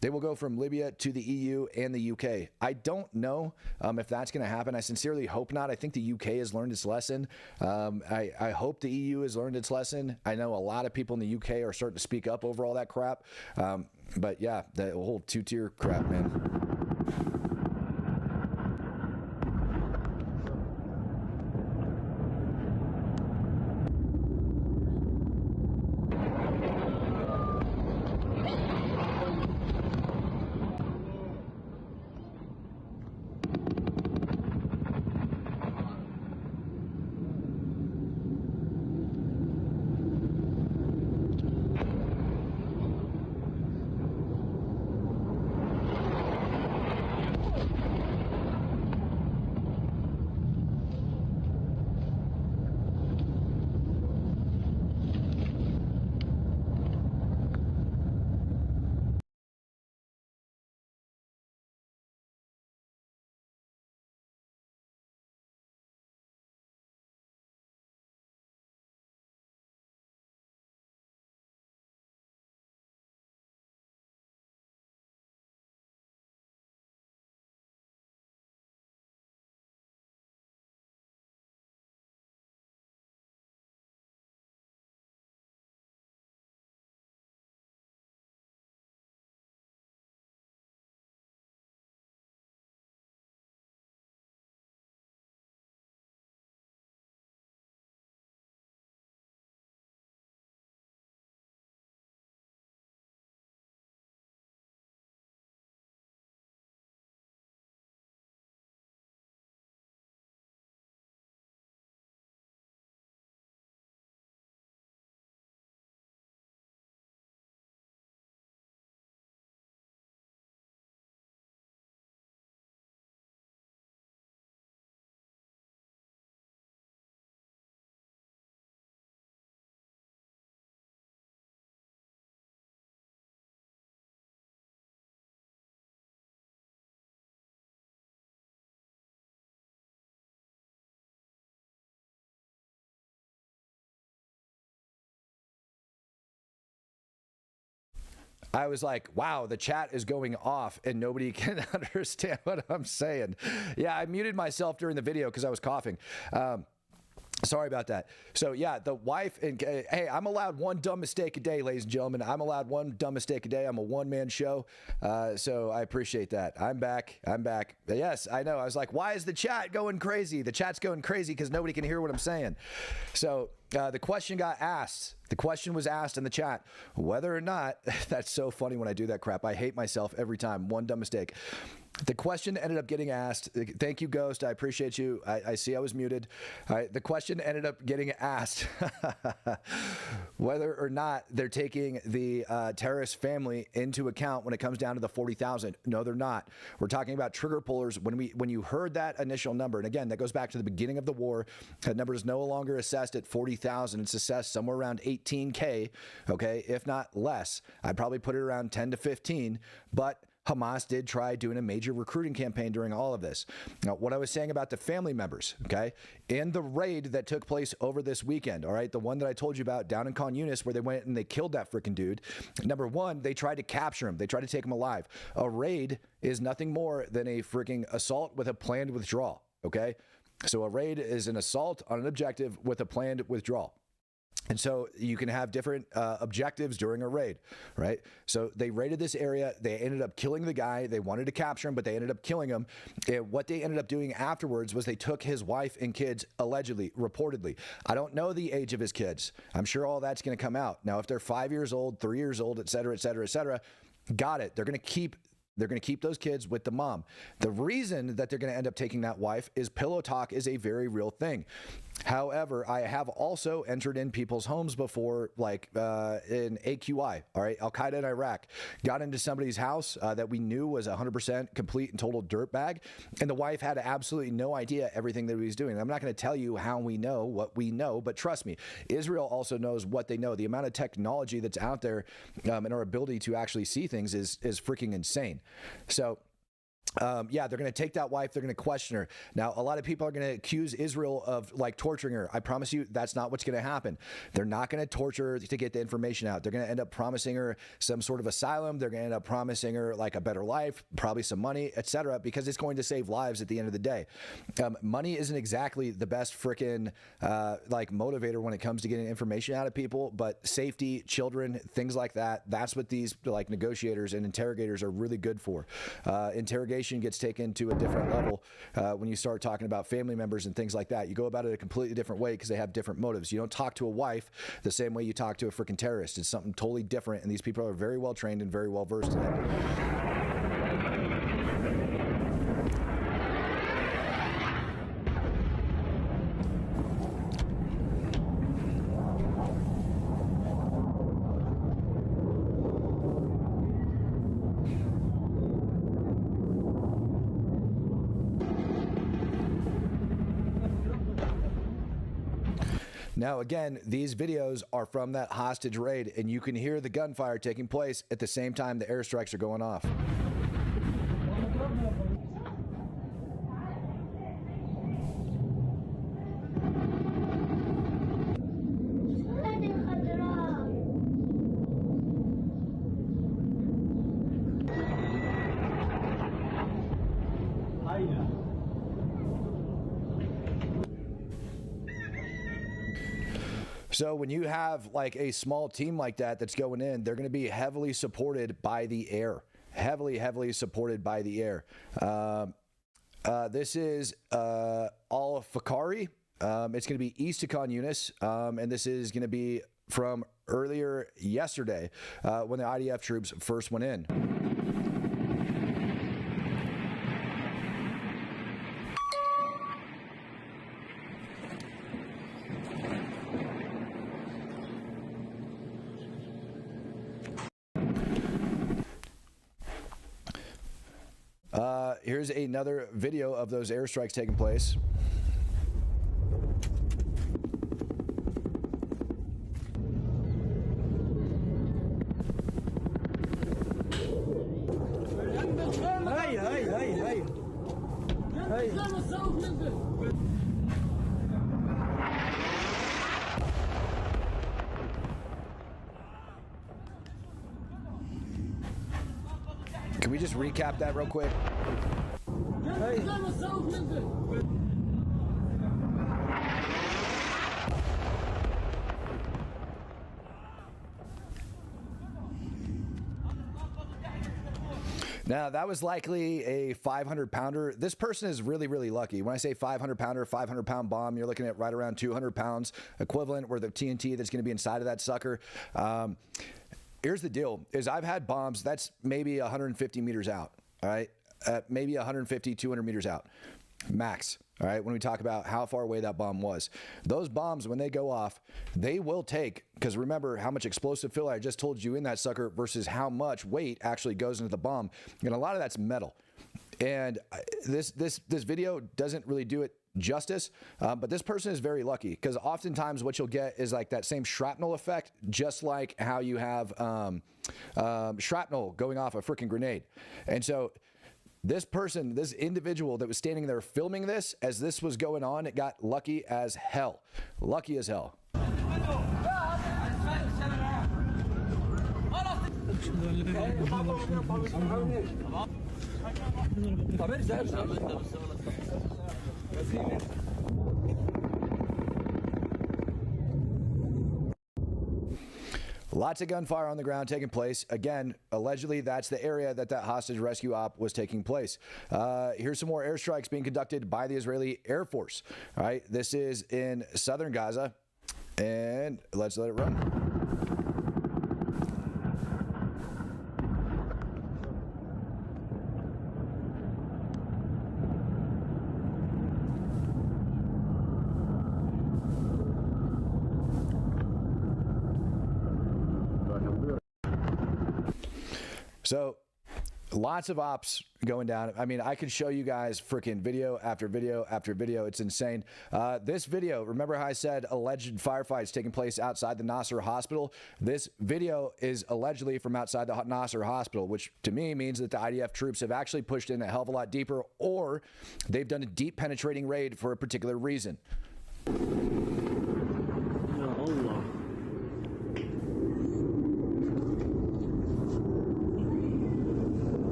They will go from Libya to the EU and the UK. I don't know if that's going to happen. I sincerely hope not. I think the UK has learned its lesson. I hope the EU has learned its lesson. I know a lot of people in the UK are starting to speak up over all that crap. But yeah, the whole two-tier crap, man. I was like, wow, the chat is going off and nobody can understand what I'm saying. Yeah, I muted myself during the video because I was coughing. Sorry about that. So yeah, the wife and hey, I'm allowed one dumb mistake a day, ladies and gentlemen. I'm allowed one dumb mistake a day. I'm a one-man show. So I appreciate that. I'm back. Yes, I know. I was like, why is the chat going crazy? The chat's going crazy because nobody can hear what I'm saying. So the question got asked. The question was asked in the chat whether or not, that's so funny when I do that crap. I hate myself every time. One dumb mistake. The question ended up getting asked. Thank you, Ghost. I appreciate you. I see I was muted. All right, the question ended up getting asked whether or not they're taking the terrorist family into account when it comes down to the 40,000. No, they're not. We're talking about trigger pullers. When you heard that initial number, and again, that goes back to the beginning of the war, that number is no longer assessed at 40,000. It's assessed somewhere around 18K, okay, if not less. I'd probably put it around 10 to 15, but Hamas did try doing a major recruiting campaign during all of this. Now, what I was saying about the family members, okay, in the raid that took place over this weekend, all right, the one that I told you about down in Khan Yunis where they went and they killed that freaking dude. Number one, they tried to capture him. They tried to take him alive. A raid is nothing more than a freaking assault with a planned withdrawal, okay? So a raid is an assault on an objective with a planned withdrawal. And so you can have different objectives during a raid, right? So they raided this area. They ended up killing the guy. They wanted to capture him, but they ended up killing him. And what they ended up doing afterwards was they took his wife and kids, allegedly, reportedly. I don't know the age of his kids. I'm sure all that's going to come out. Now, if they're 5 years old, 3 years old, et cetera, et cetera, et cetera, got it. They're going to keep those kids with the mom. The reason that they're going to end up taking that wife is pillow talk is a very real thing. However, I have also entered in people's homes before, like in AQI, all right, Al-Qaeda in Iraq, got into somebody's house that we knew was 100% complete and total dirtbag, and the wife had absolutely no idea everything that he was doing. I'm not going to tell you how we know what we know, but trust me, Israel also knows what they know. The amount of technology that's out there and our ability to actually see things is freaking insane. So yeah, they're going to take that wife. They're going to question her. Now, a lot of people are going to accuse Israel of like torturing her. I promise you that's not what's going to happen. They're not going to torture her to get the information out. They're going to end up promising her some sort of asylum. They're going to end up promising her like a better life, probably some money, etc., because it's going to save lives at the end of the day. Money isn't exactly the best freaking like motivator when it comes to getting information out of people, but safety, children, things like that, that's what these like negotiators and interrogators are really good for. Interrogation gets taken to a different level when you start talking about family members and things like that. You go about it a completely different way because they have different motives. You don't talk to a wife the same way you talk to a freaking terrorist. It's something totally different, and these people are very well trained and very well versed in it. Now, again, these videos are from that hostage raid, and you can hear the gunfire taking place at the same time the airstrikes are going off. So when you have like a small team like that that's going in, they're going to be heavily supported by the air. Heavily supported by the air. This is Al-Fakari. It's going to be east of Khan Yunis, and this is going to be from earlier yesterday when the IDF troops first went in. Here's another video of those airstrikes taking place. Can we just recap that real quick? Now, that was likely a 500-pounder. This person is really, really lucky. When I say 500-pounder, 500-pound bomb, you're looking at right around 200 pounds equivalent worth of TNT that's going to be inside of that sucker. Here's the deal, is I've had bombs that's maybe 150 meters out, all right? Maybe 150, 200 meters out, max. All right, when we talk about how far away that bomb was. Those bombs, when they go off, they will take, because remember how much explosive fill I just told you in that sucker versus how much weight actually goes into the bomb. And a lot of that's metal. And this video doesn't really do it justice, but this person is very lucky, because oftentimes what you'll get is like that same shrapnel effect, just like how you have shrapnel going off a freaking grenade. And so this person, this individual that was standing there filming this, as this was going on, it got lucky as hell. Lucky as hell. Lots of gunfire on the ground taking place. Again, allegedly, that's the area that hostage rescue op was taking place. Here's some more airstrikes being conducted by the Israeli Air Force. All right, this is in southern Gaza, and let's let it run. So lots of ops going down. I mean, I could show you guys freaking video after video after video. It's insane. This video, remember how I said alleged firefights taking place outside the Nasser hospital? This video is allegedly from outside the Nasser hospital, which to me means that the IDF troops have actually pushed in a hell of a lot deeper, or they've done a deep penetrating raid for a particular reason.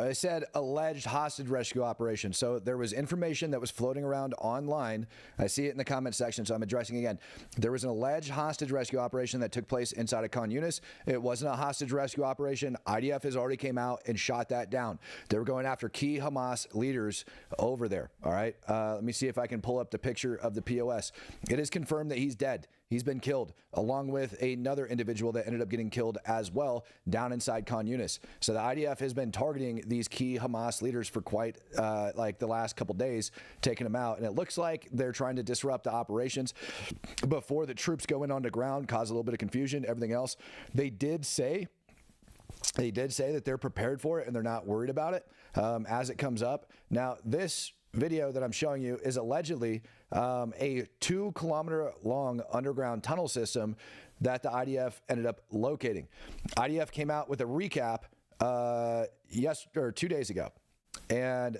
I said alleged hostage rescue operation. So there was information that was floating around online. I see it in the comment section, so I'm addressing again. There was an alleged hostage rescue operation that took place inside of Khan Yunis. It wasn't a hostage rescue operation. IDF has already came out and shot that down. They were going after key Hamas leaders over there. All right. Let me see if I can pull up the picture of the POS. It is confirmed that he's dead. He's been killed, along with another individual that ended up getting killed as well down inside Khan Yunis. So the IDF has been targeting these key Hamas leaders for quite like the last couple days, taking them out. And it looks like they're trying to disrupt the operations before the troops go in on the ground, cause a little bit of confusion, everything else. They did say that they're prepared for it and they're not worried about it as it comes up. Now, this video that I'm showing you is allegedly a 2-kilometer long underground tunnel system that the IDF ended up locating. IDF came out with a recap 2 days ago. And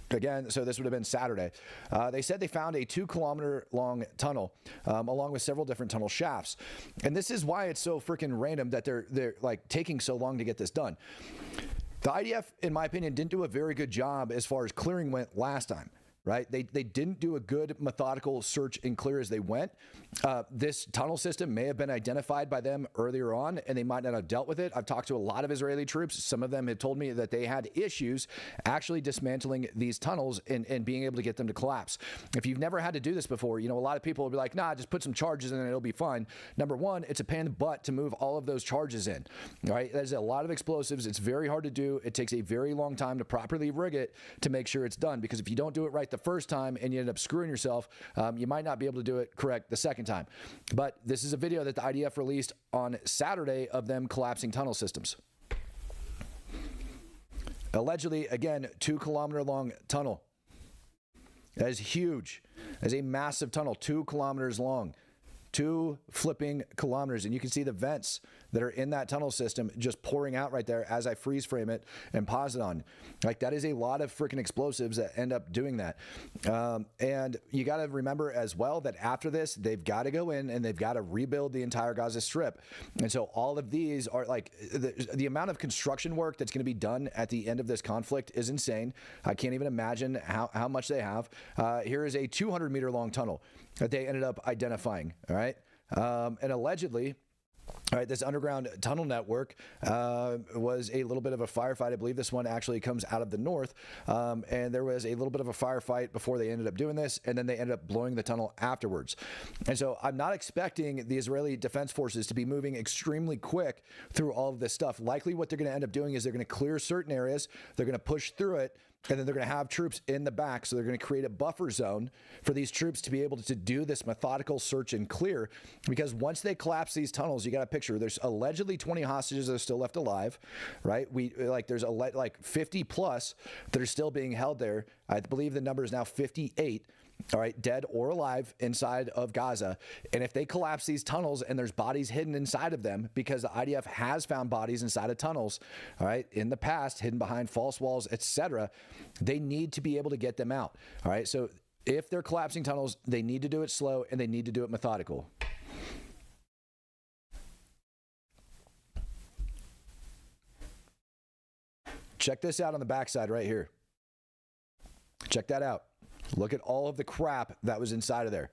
again, so this would have been Saturday. They said they found a 2-kilometer long tunnel along with several different tunnel shafts. And this is why it's so freaking random that they're like taking so long to get this done. The IDF, in my opinion, didn't do a very good job as far as clearing went last time. Right? They didn't do a good methodical search and clear as they went. This tunnel system may have been identified by them earlier on, and they might not have dealt with it. I've talked to a lot of Israeli troops. Some of them have told me that they had issues actually dismantling these tunnels and being able to get them to collapse. If you've never had to do this before, you know, a lot of people will be like, nah, just put some charges in and it'll be fine. Number one, it's a pain in the butt to move all of those charges in. Right? There's a lot of explosives. It's very hard to do. It takes a very long time to properly rig it to make sure it's done, because if you don't do it right the first time and you end up screwing yourself, you might not be able to do it correct the second time. But this is a video that the IDF released on Saturday of them collapsing tunnel systems. Allegedly, again, 2-kilometer long tunnel. That is huge. It's a massive tunnel, 2 kilometers long. 2 flipping kilometers, and you can see the vents that are in that tunnel system just pouring out right there as I freeze frame it and pause it on. Like, that is a lot of freaking explosives that end up doing that. And you got to remember as well that after this, they've got to go in and they've got to rebuild the entire Gaza Strip. And so all of these are like the amount of construction work that's going to be done at the end of this conflict is insane. I can't even imagine how much they have. Here is a 200-meter long tunnel that they ended up identifying. All right. And allegedly, all right, this underground tunnel network was a little bit of a firefight. I believe this one actually comes out of the north. And there was a little bit of a firefight before they ended up doing this, and then they ended up blowing the tunnel afterwards. And so I'm not expecting the Israeli Defense Forces to be moving extremely quick through all of this stuff. Likely what they're going to end up doing is they're going to clear certain areas, they're going to push through it, and then they're going to have troops in the back. So they're going to create a buffer zone for these troops to be able to do this methodical search and clear. Because once they collapse these tunnels, you got a picture. There's allegedly 20 hostages that are still left alive, right? There's like 50 plus that are still being held there. I believe the number is now 58. All right, dead or alive inside of Gaza. And if they collapse these tunnels and there's bodies hidden inside of them, because the IDF has found bodies inside of tunnels, all right, in the past, hidden behind false walls, etc., they need to be able to get them out. All right, so if they're collapsing tunnels, they need to do it slow and they need to do it methodical. Check this out on the backside right here. Check that out. Look at all of the crap that was inside of there.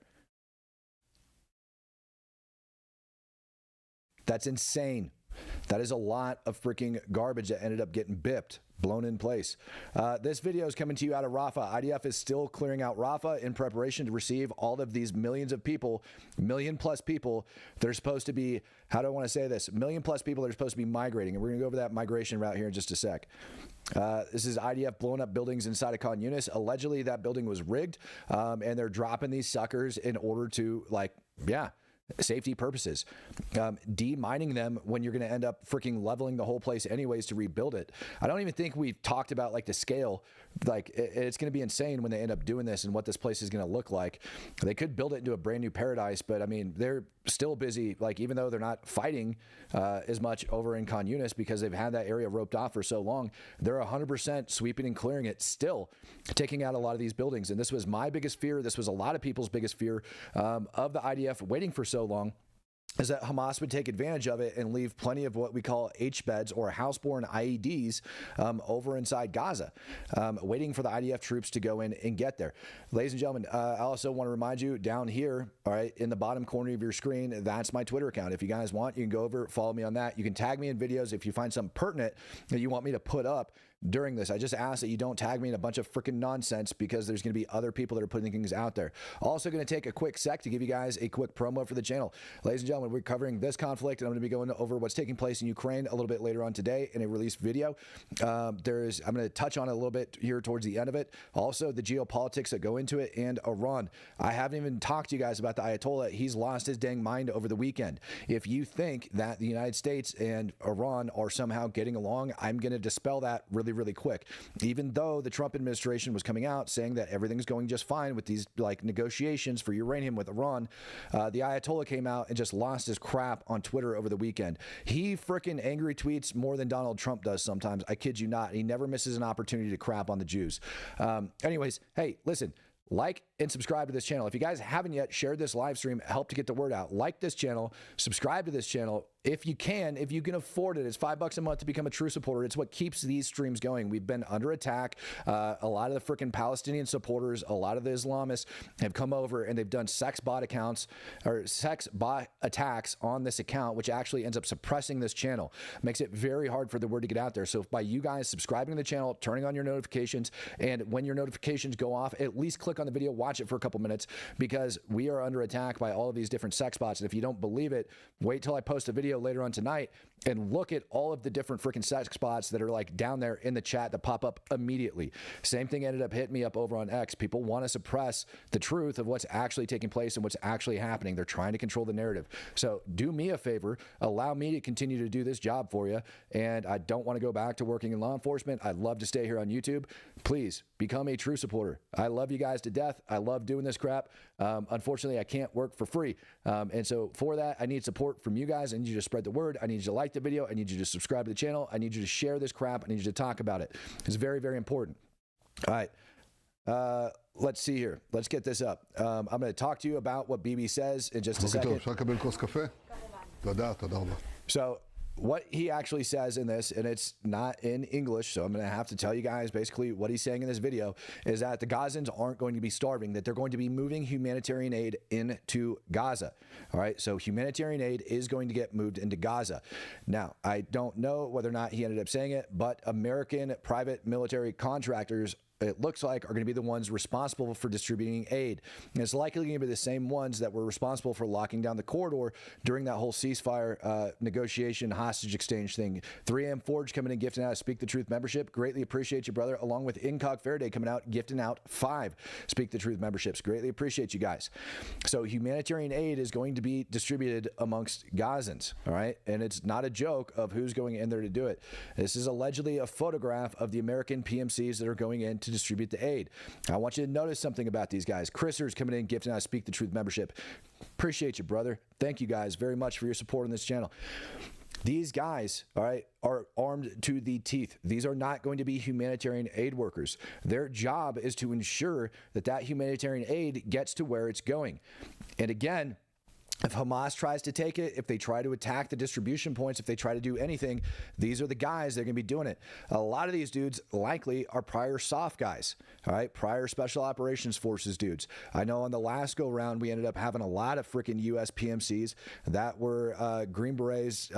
That's insane. That is a lot of freaking garbage that ended up getting bipped, blown in place. This video is coming to you out of Rafa. IDF is still clearing out Rafa in preparation to receive all of these millions of people, million plus people that are supposed to be, how do I want to say this? Million plus people that are supposed to be migrating. And we're going to go over that migration route here in just a sec. This is IDF blowing up buildings inside of Khan Yunis. Allegedly, that building was rigged, and they're dropping these suckers in order to, safety purposes. Demining them when you're going to end up freaking leveling the whole place anyways to rebuild it. I don't even think we've talked about like the scale. Like it's going to be insane when they end up doing this and what this place is going to look like. They could build it into a brand new paradise, but I mean, they're still busy. Like even though they're not fighting as much over in Khan Yunis because they've had that area roped off for so long, they're 100% sweeping and clearing it, still taking out a lot of these buildings. And this was my biggest fear. This was a lot of people's biggest fear of the IDF waiting for so long, is that Hamas would take advantage of it and leave plenty of what we call H-beds or houseborne IEDs over inside Gaza, waiting for the IDF troops to go in and get there. Ladies and gentlemen, I also want to remind you down here, all right, in the bottom corner of your screen, that's my Twitter account. If you guys want, you can go over, follow me on that. You can tag me in videos if you find something pertinent that you want me to put up during this. I just ask that you don't tag me in a bunch of freaking nonsense because there's going to be other people that are putting things out there. Also going to take a quick sec to give you guys a quick promo for the channel. Ladies and gentlemen, we're covering this conflict, and I'm going to be going over what's taking place in Ukraine a little bit later on today in a released video. I'm going to touch on it a little bit here towards the end of it. Also, the geopolitics that go into it, and Iran. I haven't even talked to you guys about the Ayatollah. He's lost his dang mind over the weekend. If you think that the United States and Iran are somehow getting along, I'm going to dispel that really quick. Even though the Trump administration was coming out saying that everything's going just fine with these like negotiations for uranium with Iran, the Ayatollah came out and just lost his crap on Twitter over the weekend. He freaking angry tweets more than Donald Trump does sometimes. I kid you not. He never misses an opportunity to crap on the Jews. Anyways, hey, listen. Like and subscribe to this channel. If you guys haven't yet, shared this live stream, help to get the word out. Like this channel, subscribe to this channel. If you can afford it, it's $5 a month to become a true supporter. It's what keeps these streams going. We've been under attack. A lot of the freaking Palestinian supporters, a lot of the Islamists have come over and they've done sex bot accounts or sex bot attacks on this account, which actually ends up suppressing this channel. Makes it very hard for the word to get out there. So by you guys subscribing to the channel, turning on your notifications, and when your notifications go off, at least click on the video, watch it for a couple minutes, because we are under attack by all of these different sex bots. And if you don't believe it, wait till I post a video later on tonight and look at all of the different freaking sex bots that are like down there in the chat that pop up immediately. Same thing ended up hitting me up over on X. People want to suppress the truth of what's actually taking place and what's actually happening. They're trying to control the narrative. So do me a favor, allow me to continue to do this job for you. And I don't want to go back to working in law enforcement. I'd love to stay here on YouTube. Please become a true supporter. I love you guys to death. I love doing this crap. Unfortunately, I can't work for free. And so for that, I need support from you guys. I need you to spread the word. I need you to like the video. I need you to subscribe to the channel. I need you to share this crap. I need you to talk about it. It's very, very important. All right. Let's see here. Let's get this up. I'm going to talk to you about what Bibi says in just a second. So what he actually says in this, and it's not in English, so I'm going to have to tell you guys basically what he's saying in this video, is that the Gazans aren't going to be starving, that they're going to be moving humanitarian aid into Gaza. All right, so humanitarian aid is going to get moved into Gaza. Now, I don't know whether or not he ended up saying it, but American private military contractors, it looks like, are going to be the ones responsible for distributing aid. And it's likely going to be the same ones that were responsible for locking down the corridor during that whole ceasefire negotiation, hostage exchange thing. 3am Forge coming in, gifting out a Speak the Truth membership. Greatly appreciate you, brother. Along with Incog Faraday coming out, gifting out 5 Speak the Truth memberships. Greatly appreciate you guys. So humanitarian aid is going to be distributed amongst Gazans, all right? And it's not a joke of who's going in there to do it. This is allegedly a photograph of the American PMCs that are going in to distribute the aid. I want you to notice something about these guys. Chriser's coming in, gifting out a Speak the Truth membership. Appreciate you, brother. Thank you guys very much for your support on this channel. These guys, all right, are armed to the teeth. These are not going to be humanitarian aid workers. Their job is to ensure that that humanitarian aid gets to where it's going. And again, if Hamas tries to take it, if they try to attack the distribution points, if they try to do anything, these are the guys that are going to be doing it. A lot of these dudes likely are prior SOF guys, all right, prior Special Operations Forces dudes. I know on the last go round, we ended up having a lot of freaking U.S. PMCs that were Green Berets,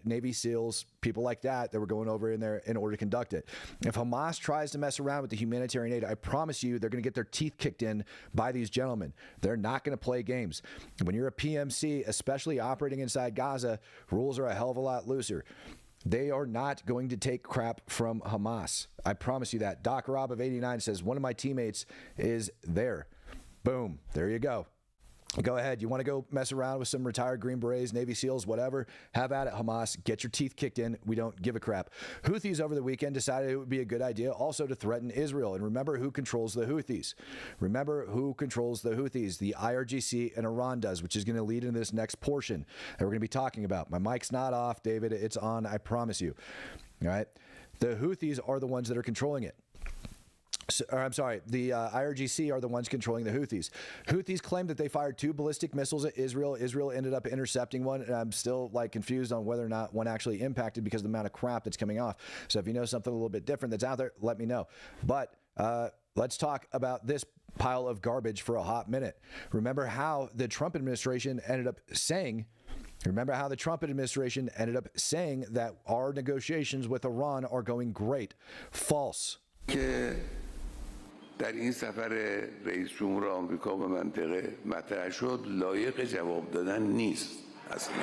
Navy SEALs, people like that were going over in there in order to conduct it. If Hamas tries to mess around with the humanitarian aid, I promise you they're going to get their teeth kicked in by these gentlemen. They're not going to play games. When you're a PMC, especially operating inside Gaza, rules are a hell of a lot looser. They are not going to take crap from Hamas. I promise you that. Doc Rob of 89 says, one of my teammates is there. Boom. There you go. Go ahead. You want to go mess around with some retired Green Berets, Navy SEALs, whatever? Have at it, Hamas. Get your teeth kicked in. We don't give a crap. Houthis over the weekend decided it would be a good idea also to threaten Israel. And remember who controls the Houthis. Remember who controls the Houthis. The IRGC and Iran does, which is going to lead into this next portion that we're going to be talking about. My mic's not off, David. It's on, I promise you. All right? The Houthis are the ones that are controlling it. I'm sorry, the IRGC are the ones controlling the Houthis. Houthis claim that they fired 2 ballistic missiles at Israel. Israel ended up intercepting one, and I'm still like confused on whether or not one actually impacted because of the amount of crap that's coming off. So if you know something a little bit different that's out there, let me know. But let's talk about this pile of garbage for a hot minute. Remember how the Trump administration ended up saying that our negotiations with Iran are going great. False. در این سفر رئیس جمهور آمریکا به منطقه مطرح شد لایق جواب دادن نیست اصلا.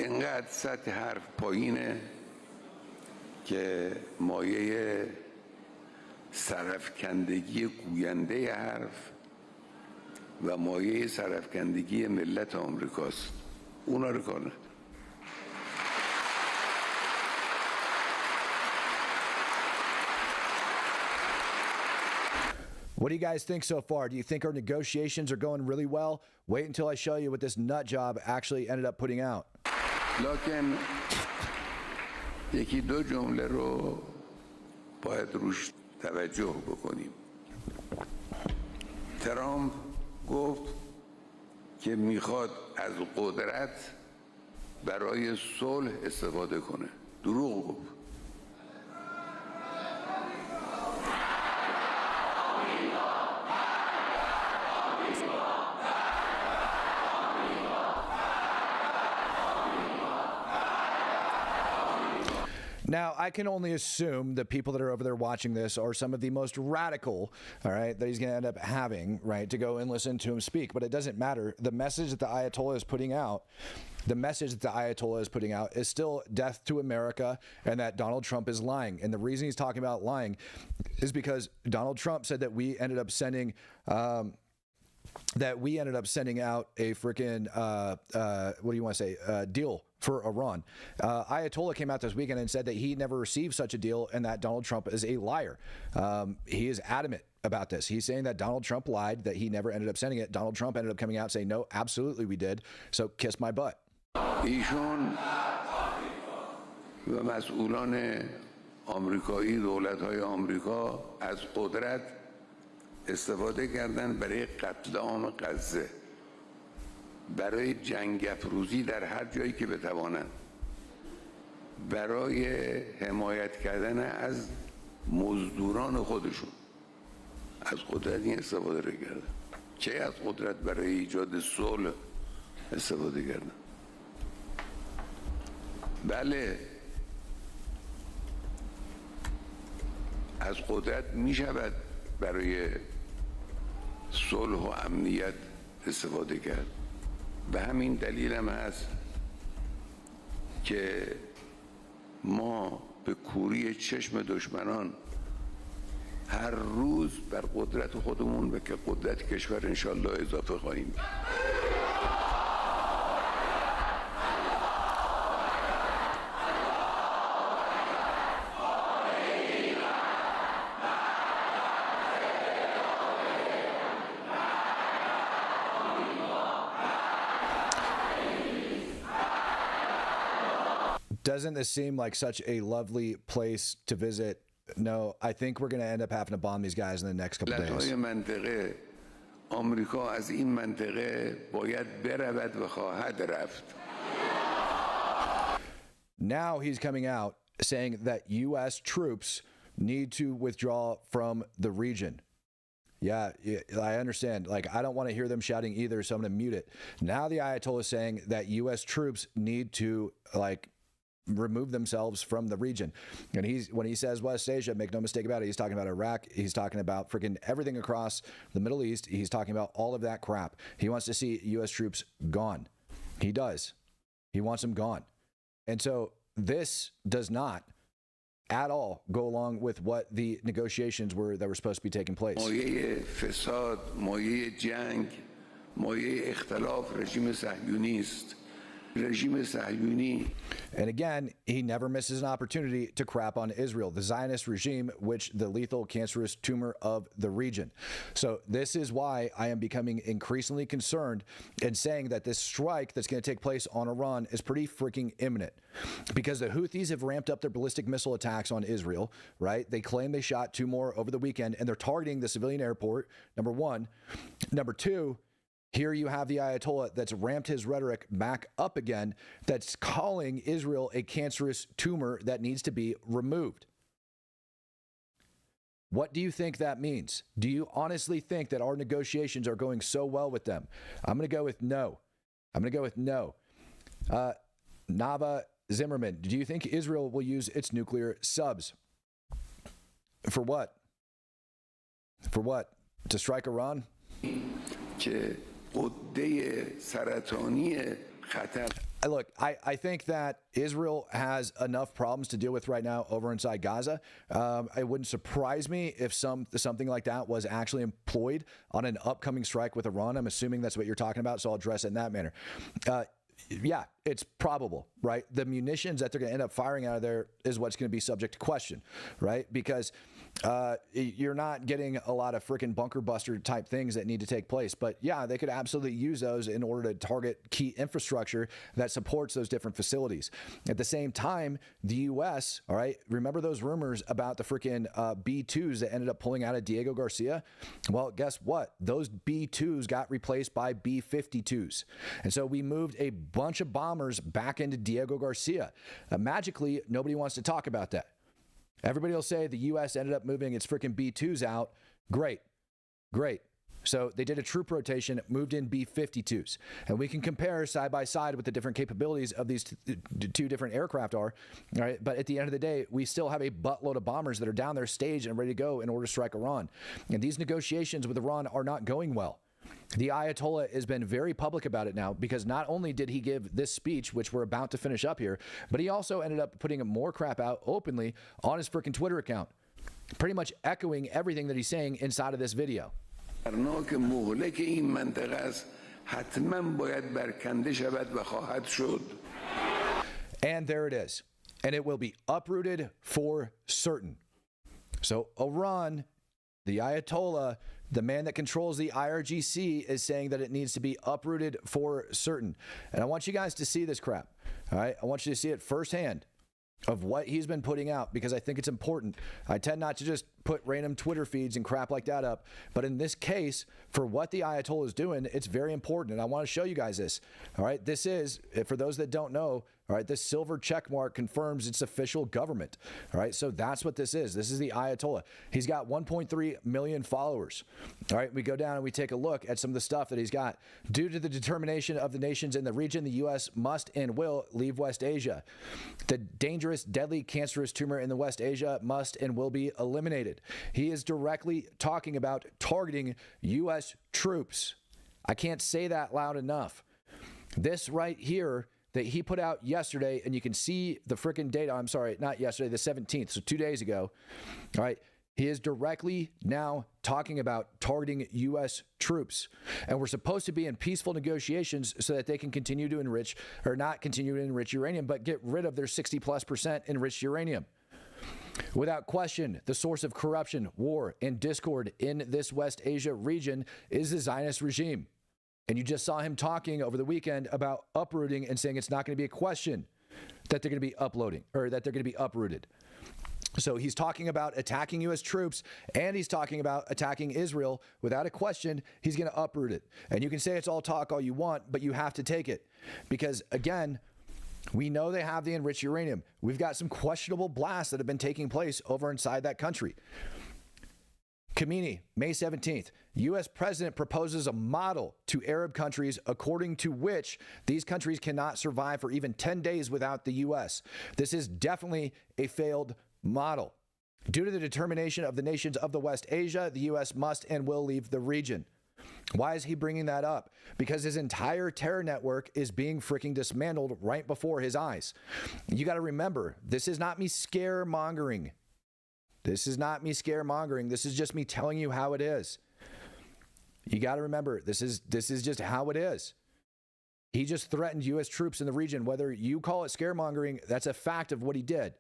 اینقدر سطح حرف پایینه که مایه سرفکندگی گوینده حرف و مایه سرفکندگی ملت آمریکاست. اونا رو کار نداره. What do you guys think so far? Do you think our negotiations are going really well? Wait until I show you what this nut job actually ended up putting out. لکن یکی دو جمله رو باید روش توجه بکنیم. ترامپ گفت که میخواد از قدرت برای صلح استفاده کنه. دروغ گفت. Now, I can only assume the people that are over there watching this are some of the most radical, all right, that he's going to end up having, right, to go and listen to him speak. But it doesn't matter. The message that the Ayatollah is putting out, is still death to America and that Donald Trump is lying. And the reason he's talking about lying is because Donald Trump said that we ended up sending out a freaking, what do you want to say, deal for Iran. Ayatollah came out this weekend and said that he never received such a deal and that Donald Trump is a liar. He is adamant about this. He's saying that Donald Trump lied, that he never ended up sending it. Donald Trump ended up coming out saying, no, absolutely we did. So kiss my butt. ایشون و مسئولان آمریکایی دولت‌های آمریکا از قدرت استفاده کردن برای قتل عام غزه، برای جنگ افروزی در هر جایی که بتوانند، برای حمایت کردن از مزدوران خودشون. از قدرت این استفاده رو کردن. چه از قدرت برای ایجاد صلح استفاده کردن؟ بله، از قدرت می شود برای صلح و امنیت استفاده کرد. به همین دلیل هم هست که ما به کوری چشم دشمنان هر روز بر قدرت خودمون و که قدرت کشور انشالله اضافه خواهیم. Doesn't this seem like such a lovely place to visit? No, I think we're going to end up having to bomb these guys in the next couple of days. منطقه آمریکا از این منطقه باید برود و خواهد رفت. Now he's coming out saying that U.S. troops need to withdraw from the region. Yeah, I understand. Like, I don't want to hear them shouting either, so I'm going to mute it. Now the Ayatollah is saying that U.S. troops need to, like, remove themselves from the region. And when he says West Asia, make no mistake about it, he's talking about Iraq. He's talking about freaking everything across the Middle East. He's talking about all of that crap. He wants to see U.S. troops gone. He does. He wants them gone. And so this does not at all go along with what the negotiations were that were supposed to be taking place. مایه فساد، مایه جنگ، مایه اختلاف رژیم صهیونی است. رژیم صهیونی. And again, he never misses an opportunity to crap on Israel, the Zionist regime, which the lethal cancerous tumor of the region. So this is why I am becoming increasingly concerned and saying that this strike that's going to take place on Iran is pretty freaking imminent, because the Houthis have ramped up their ballistic missile attacks on Israel, right? They claim they shot 2 more over the weekend, and they're targeting the civilian airport, number one. Number two, here you have the Ayatollah that's ramped his rhetoric back up again, that's calling Israel a cancerous tumor that needs to be removed. What do you think that means? Do you honestly think that our negotiations are going so well with them? I'm going to go with no. Nava Zimmerman, do you think Israel will use its nuclear subs? For what? For what? To strike Iran? Look, I think that Israel has enough problems to deal with right now over inside Gaza. It wouldn't surprise me if something like that was actually employed on an upcoming strike with Iran. I'm assuming that's what you're talking about, so I'll address it in that manner. Yeah, it's probable, right? The munitions that they're going to end up firing out of there is what's going to be subject to question, right? Because you're not getting a lot of freaking bunker buster type things that need to take place. But yeah, they could absolutely use those in order to target key infrastructure that supports those different facilities. At the same time, the U.S., all right, remember those rumors about the freaking B-2s that ended up pulling out of Diego Garcia? Well, guess what? Those B-2s got replaced by B-52s. And so we moved a bunch of bombers back into Diego Garcia. Magically, nobody wants to talk about that. Everybody will say the U.S. ended up moving its freaking B-2s out. Great. So they did a troop rotation, moved in B-52s. And we can compare side by side what the different capabilities of these two different aircraft are. All right? But at the end of the day, we still have a buttload of bombers that are down there staged and ready to go in order to strike Iran. And these negotiations with Iran are not going well. The Ayatollah has been very public about it now, because not only did he give this speech, which we're about to finish up here, but he also ended up putting more crap out openly on his freaking Twitter account, pretty much echoing everything that he's saying inside of this video. خطرناک مهلک این منطقه است حتما باید برکنده شود و خواهد شد. And there it is. And it will be uprooted for certain. So Iran, the Ayatollah, the man that controls the IRGC, is saying that it needs to be uprooted for certain. And I want you guys to see this crap. All right? I want you to see it firsthand of what he's been putting out, because I think it's important. I tend not to just put random Twitter feeds and crap like that up, but in this case, for what the Ayatollah is doing, it's very important, and I want to show you guys this. All right, this is, for those that don't know, all right, this silver check mark confirms its official government. All right, so that's what this is. This is the Ayatollah. He's got 1.3 million followers. All right, we go down and we take a look at some of the stuff that he's got. Due to the determination of the nations in the region, the U.S. must and will leave West Asia. The dangerous, deadly, cancerous tumor in the West Asia must and will be eliminated. He is directly talking about targeting U.S. troops. I can't say that loud enough. This right here that he put out yesterday, and you can see the freaking data. I'm sorry, not yesterday, the 17th, so 2 days ago. All right, he is directly now talking about targeting U.S. troops. And we're supposed to be in peaceful negotiations so that they can continue to enrich, or not continue to enrich uranium, but get rid of their 60+% enriched uranium. Without question, the source of corruption, war, and discord in this West Asia region is the Zionist regime. And you just saw him talking over the weekend about uprooting and saying it's not going to be a question that they're going to be uploading, or that they're going to be uprooted. So he's talking about attacking U.S. troops, and he's talking about attacking Israel. Without a question, he's going to uproot it. And you can say it's all talk all you want, but you have to take it. Because, again, we know they have the enriched uranium. We've got some questionable blasts that have been taking place over inside that country. Khamenei, May 17th, U.S. president proposes a model to Arab countries according to which these countries cannot survive for even 10 days without the U.S. This is definitely a failed model. Due to the determination of the nations of the West Asia, the U.S. must and will leave the region. Why is he bringing that up? Because his entire terror network is being freaking dismantled right before his eyes. You got to remember, this is not me scaremongering. This is not me scaremongering. This is just me telling you how it is. You got to remember, this is just how it is. He just threatened U.S. troops in the region. Whether you call it scaremongering, that's a fact of what he did.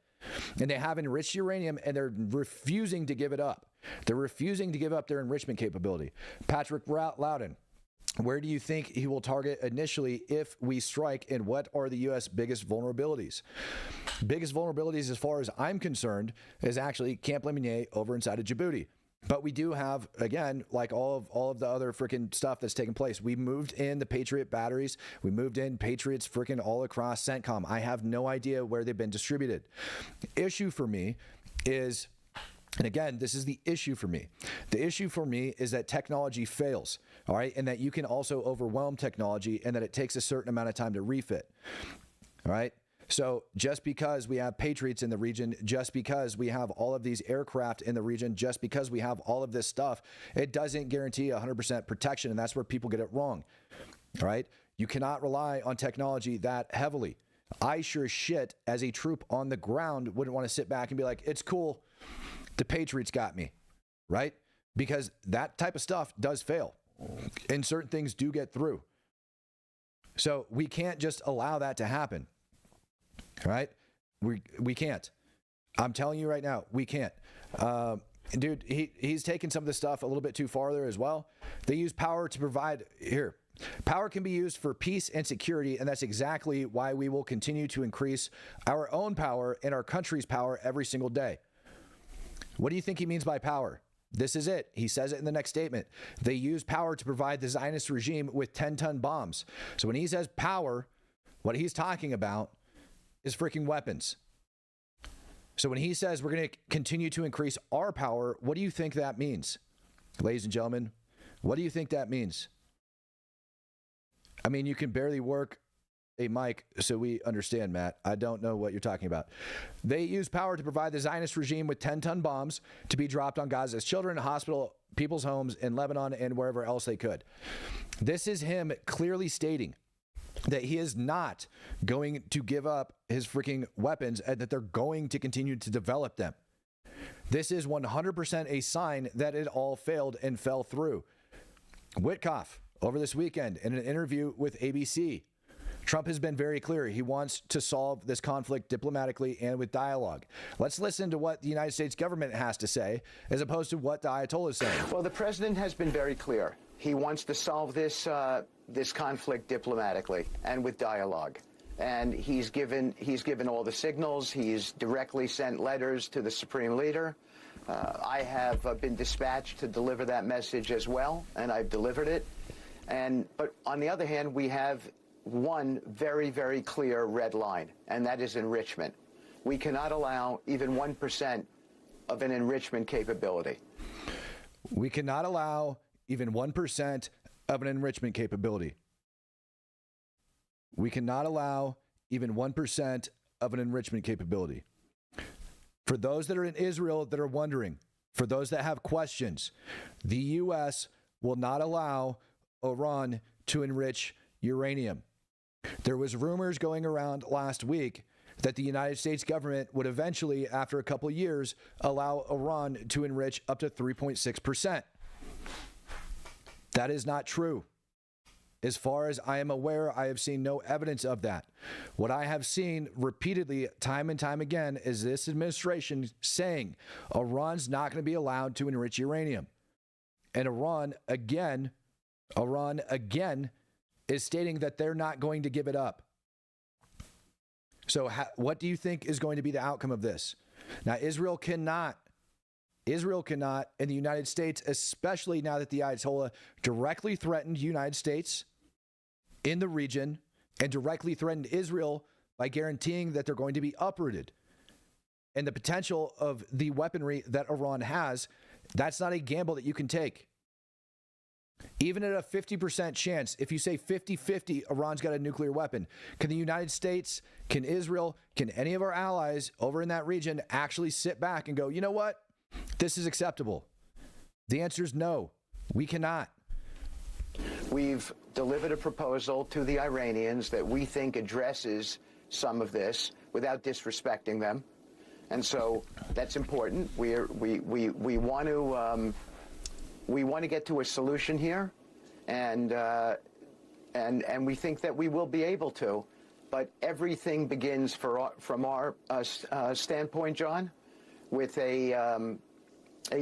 And they have enriched uranium, and they're refusing to give it up. They're refusing to give up their enrichment capability. Patrick Loudon, where do you think he will target initially if we strike, and what are the U.S. biggest vulnerabilities? Biggest vulnerabilities, as far as I'm concerned, is actually Camp Lemonnier over inside of Djibouti. But we do have, again, like all of the other freaking stuff that's taken place. We moved in the Patriot batteries. We moved in Patriots freaking all across CENTCOM. I have no idea where they've been distributed. Issue for me is, and again, this is the issue for me. The issue for me is that technology fails, all right, and that you can also overwhelm technology, and that it takes a certain amount of time to refit, all right? So just because we have Patriots in the region, just because we have all of these aircraft in the region, just because we have all of this stuff, it doesn't guarantee 100% protection, and that's where people get it wrong, all right? You cannot rely on technology that heavily. I sure as shit, as a troop on the ground, wouldn't want to sit back and be like, it's cool, the Patriots got me, right? Because that type of stuff does fail, and certain things do get through. So we can't just allow that to happen. All right? We can't. I'm telling you right now, we can't. Dude, he's taken some of this stuff a little bit too far there as well. They use power to provide, here, power can be used for peace and security, and that's exactly why we will continue to increase our own power and our country's power every single day. What do you think he means by power? This is it. He says it in the next statement. They use power to provide the Zionist regime with 10-ton bombs. So when he says power, what he's talking about is freaking weapons. So when he says we're going to continue to increase our power, what do you think that means? Ladies and gentlemen, What do you think that means? I mean, you can barely work a mic, so we understand, Matt. I don't know what you're talking about. They use power to provide the Zionist regime with 10-ton bombs to be dropped on Gaza's children, hospital, people's homes in Lebanon, and wherever else they could. This is him clearly stating that he is not going to give up his freaking weapons and that they're going to continue to develop them. This is 100% a sign that it all failed and fell through. Witkoff, over this weekend, in an interview with ABC, Trump has been very clear. He wants to solve this conflict diplomatically and with dialogue. Let's listen to what the United States government has to say as opposed to what the Ayatollah is saying. Well, the president has been very clear. He wants to solve this conflict diplomatically and with dialogue. And he's given all the signals. He's directly sent letters to the supreme leader. I have been dispatched to deliver that message as well, and I've delivered it. But on the other hand, we have one very, very clear red line, and that is enrichment. We cannot allow even 1% of an enrichment capability. We cannot allow even 1% of an enrichment capability. We cannot allow even 1% of an enrichment capability. For those that are in Israel that are wondering, for those that have questions, the U.S. will not allow Iran to enrich uranium. There was rumors going around last week that the United States government would eventually, after a couple of years, allow Iran to enrich up to 3.6%. That is not true. As far as I am aware, I have seen no evidence of that. What I have seen repeatedly, time and time again, is this administration saying Iran's not going to be allowed to enrich uranium. And Iran again is stating that they're not going to give it up. So what do you think is going to be the outcome of this? Now, Israel cannot, and the United States, especially now that the Ayatollah directly threatened the United States in the region and directly threatened Israel by guaranteeing that they're going to be uprooted. And the potential of the weaponry that Iran has, that's not a gamble that you can take. Even at a 50% chance, if you say 50-50, Iran's got a nuclear weapon, can the United States, can Israel, can any of our allies over in that region actually sit back and go, you know what? This is acceptable. The answer is no. We cannot. We've delivered a proposal to the Iranians that we think addresses some of this without disrespecting them. And so that's important. We want to get to a solution here, and we think that we will be able to. But everything begins from our standpoint, John, with a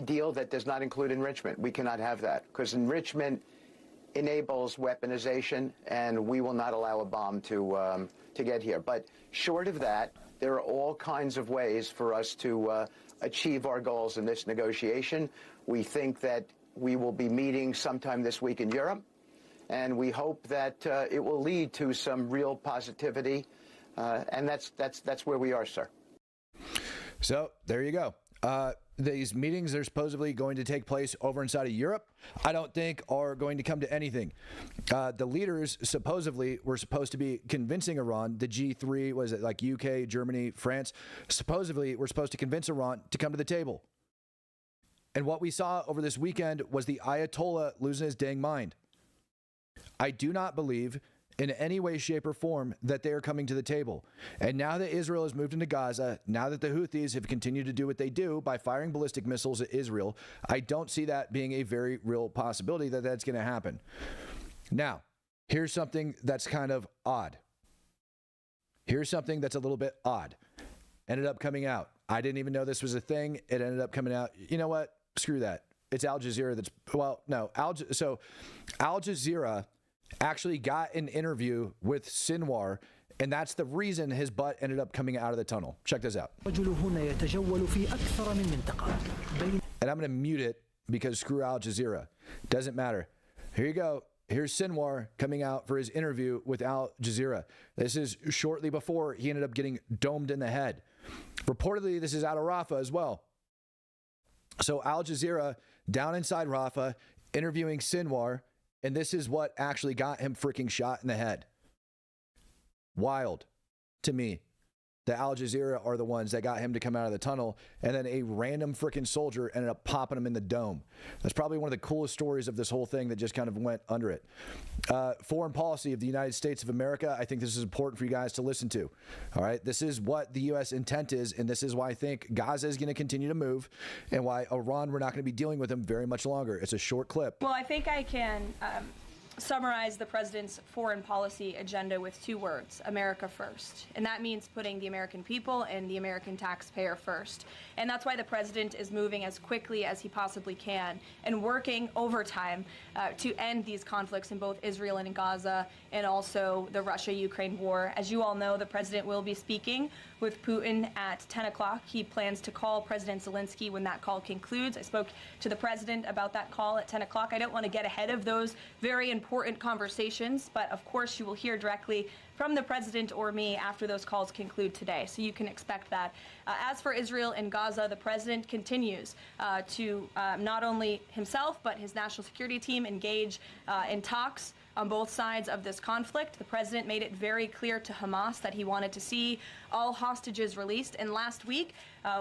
deal that does not include enrichment. We cannot have that because enrichment enables weaponization, and we will not allow a bomb to get here. But short of that, there are all kinds of ways for us to achieve our goals in this negotiation. We think that we will be meeting sometime this week in Europe, and we hope that it will lead to some real positivity, and that's where we are, sir. So there you go. These meetings are supposedly going to take place over inside of Europe, I don't think are going to come to anything. The leaders supposedly were supposed to be convincing Iran, the G3, was it like UK, Germany, France, supposedly were supposed to convince Iran to come to the table. And what we saw over this weekend was the Ayatollah losing his dang mind. I do not believe in any way, shape, or form that they are coming to the table. And now that Israel has moved into Gaza, now that the Houthis have continued to do what they do by firing ballistic missiles at Israel, I don't see that being a very real possibility that that's going to happen. Now, here's something that's kind of odd. Here's something that's a little bit odd. Ended up coming out. I didn't even know this was a thing. It ended up coming out. You know what? Screw that. It's Al Jazeera that's, well, no. Al Jazeera actually got an interview with Sinoir, and that's the reason his butt ended up coming out of the tunnel. Check this out. And I'm going to mute it because screw Al Jazeera. Doesn't matter. Here you go. Here's Sinoir coming out for his interview with Al Jazeera. This is shortly before he ended up getting domed in the head. Reportedly, this is out of Rafa as well. So Al Jazeera down inside Rafa interviewing Sinoir, and this is what actually got him freaking shot in the head. Wild to me. The Al Jazeera are the ones that got him to come out of the tunnel, and then a random freaking soldier ended up popping him in the dome. That's probably one of the coolest stories of this whole thing that just kind of went under it. Foreign policy of the United States of America, I think this is important for you guys to listen to. All right, this is what the U.S. intent is, and this is why I think Gaza is going to continue to move, and why Iran, we're not going to be dealing with them very much longer. It's a short clip. Well, I think I can summarize the president's foreign policy agenda with 2 words: America first. And that means putting the American people and the American taxpayer first. And that's why the president is moving as quickly as he possibly can and working overtime to end these conflicts in both Israel and in Gaza, and also the Russia-Ukraine war. As you all know, the president will be speaking with Putin at 10 o'clock. He plans to call President Zelensky when that call concludes. I spoke to the president about that call at 10 o'clock. I don't want to get ahead of those very important conversations, but of course you will hear directly from the president or me after those calls conclude today. So you can expect that. As for Israel and Gaza, the president continues to not only himself, but his national security team engage in talks on both sides of this conflict. The president made it very clear to Hamas that he wanted to see all hostages released. And last week,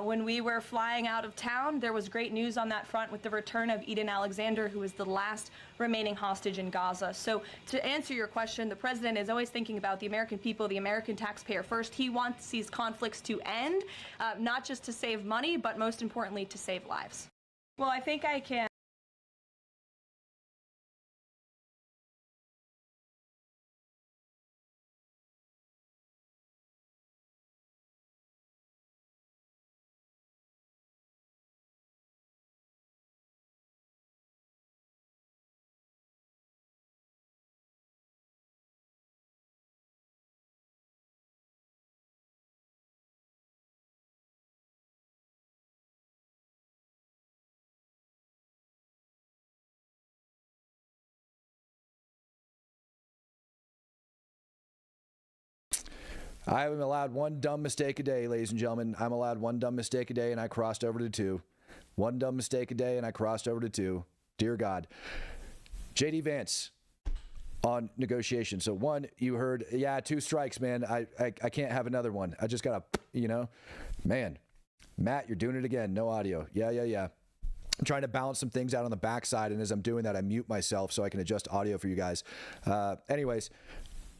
when we were flying out of town, there was great news on that front with the return of Eden Alexander, who is the last remaining hostage in Gaza. So to answer your question, the president is always thinking about the American people, the American taxpayer first. He wants these conflicts to end, not just to save money, but most importantly, to save lives. Well, I think I can. I am allowed one dumb mistake a day, ladies and gentlemen. I'm allowed one dumb mistake a day, and I crossed over to 2. One dumb mistake a day, and I crossed over to 2. Dear God. JD Vance on negotiation. So 1, you heard, 2 strikes, man. I can't have another one. I just got to, man. Matt, you're doing it again. No audio. Yeah. I'm trying to balance some things out on the backside, and as I'm doing that, I mute myself so I can adjust audio for you guys. Anyways,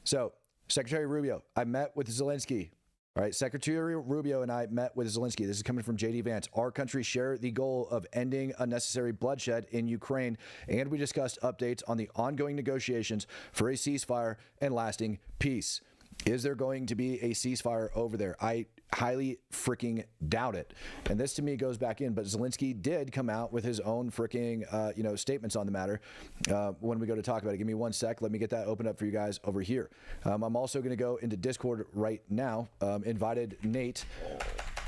so Secretary Rubio, I met with Zelensky. All right, Secretary Rubio and I met with Zelensky. This is coming from JD Vance. Our countries share the goal of ending unnecessary bloodshed in Ukraine, and we discussed updates on the ongoing negotiations for a ceasefire and lasting peace. Is there going to be a ceasefire over there? I highly freaking doubt it. And this to me goes back in, but Zelensky did come out with his own freaking, statements on the matter when we go to talk about it. Give me 1 sec. Let me get that opened up for you guys over here. I'm also going to go into Discord right now. Invited Nate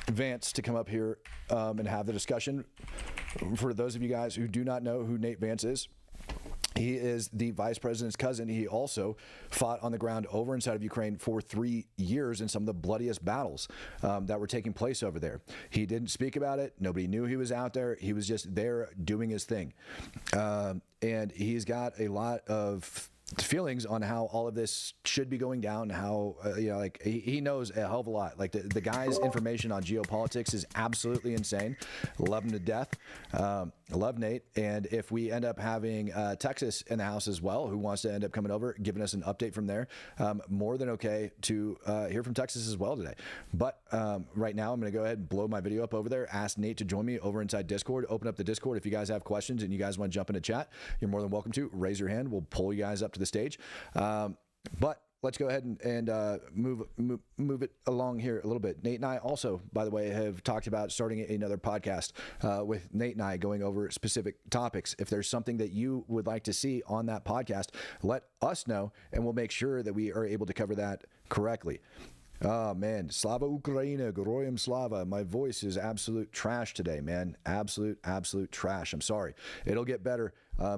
Vance to come up here and have the discussion. For those of you guys who do not know who Nate Vance is, he is the vice president's cousin. He also fought on the ground over inside of Ukraine for 3 years in some of the bloodiest battles that were taking place over there. He didn't speak about it. Nobody knew he was out there. He was just there doing his thing. And he's got a lot of feelings on how all of this should be going down, how he knows a hell of a lot. Like the guy's information on geopolitics is absolutely insane. Love him to death. Love Nate. And if we end up having Texas in the house as well, who wants to end up coming over, giving us an update from there, more than okay to hear from Texas as well today. But right now, I'm going to go ahead and blow my video up over there. Ask Nate to join me over inside Discord. Open up the Discord. If you guys have questions and you guys want to jump into chat, you're more than welcome to. Raise your hand. We'll pull you guys up to the stage. But let's go ahead and move it along here a little bit. Nate and I also, by the way, have talked about starting another podcast with Nate and I going over specific topics. If there's something that you would like to see on that podcast, let us know, and we'll make sure that we are able to cover that correctly. Oh, man. Slava Ukraina, Goroyam Slava. My voice is absolute trash today, man. Absolute trash. I'm sorry. It'll get better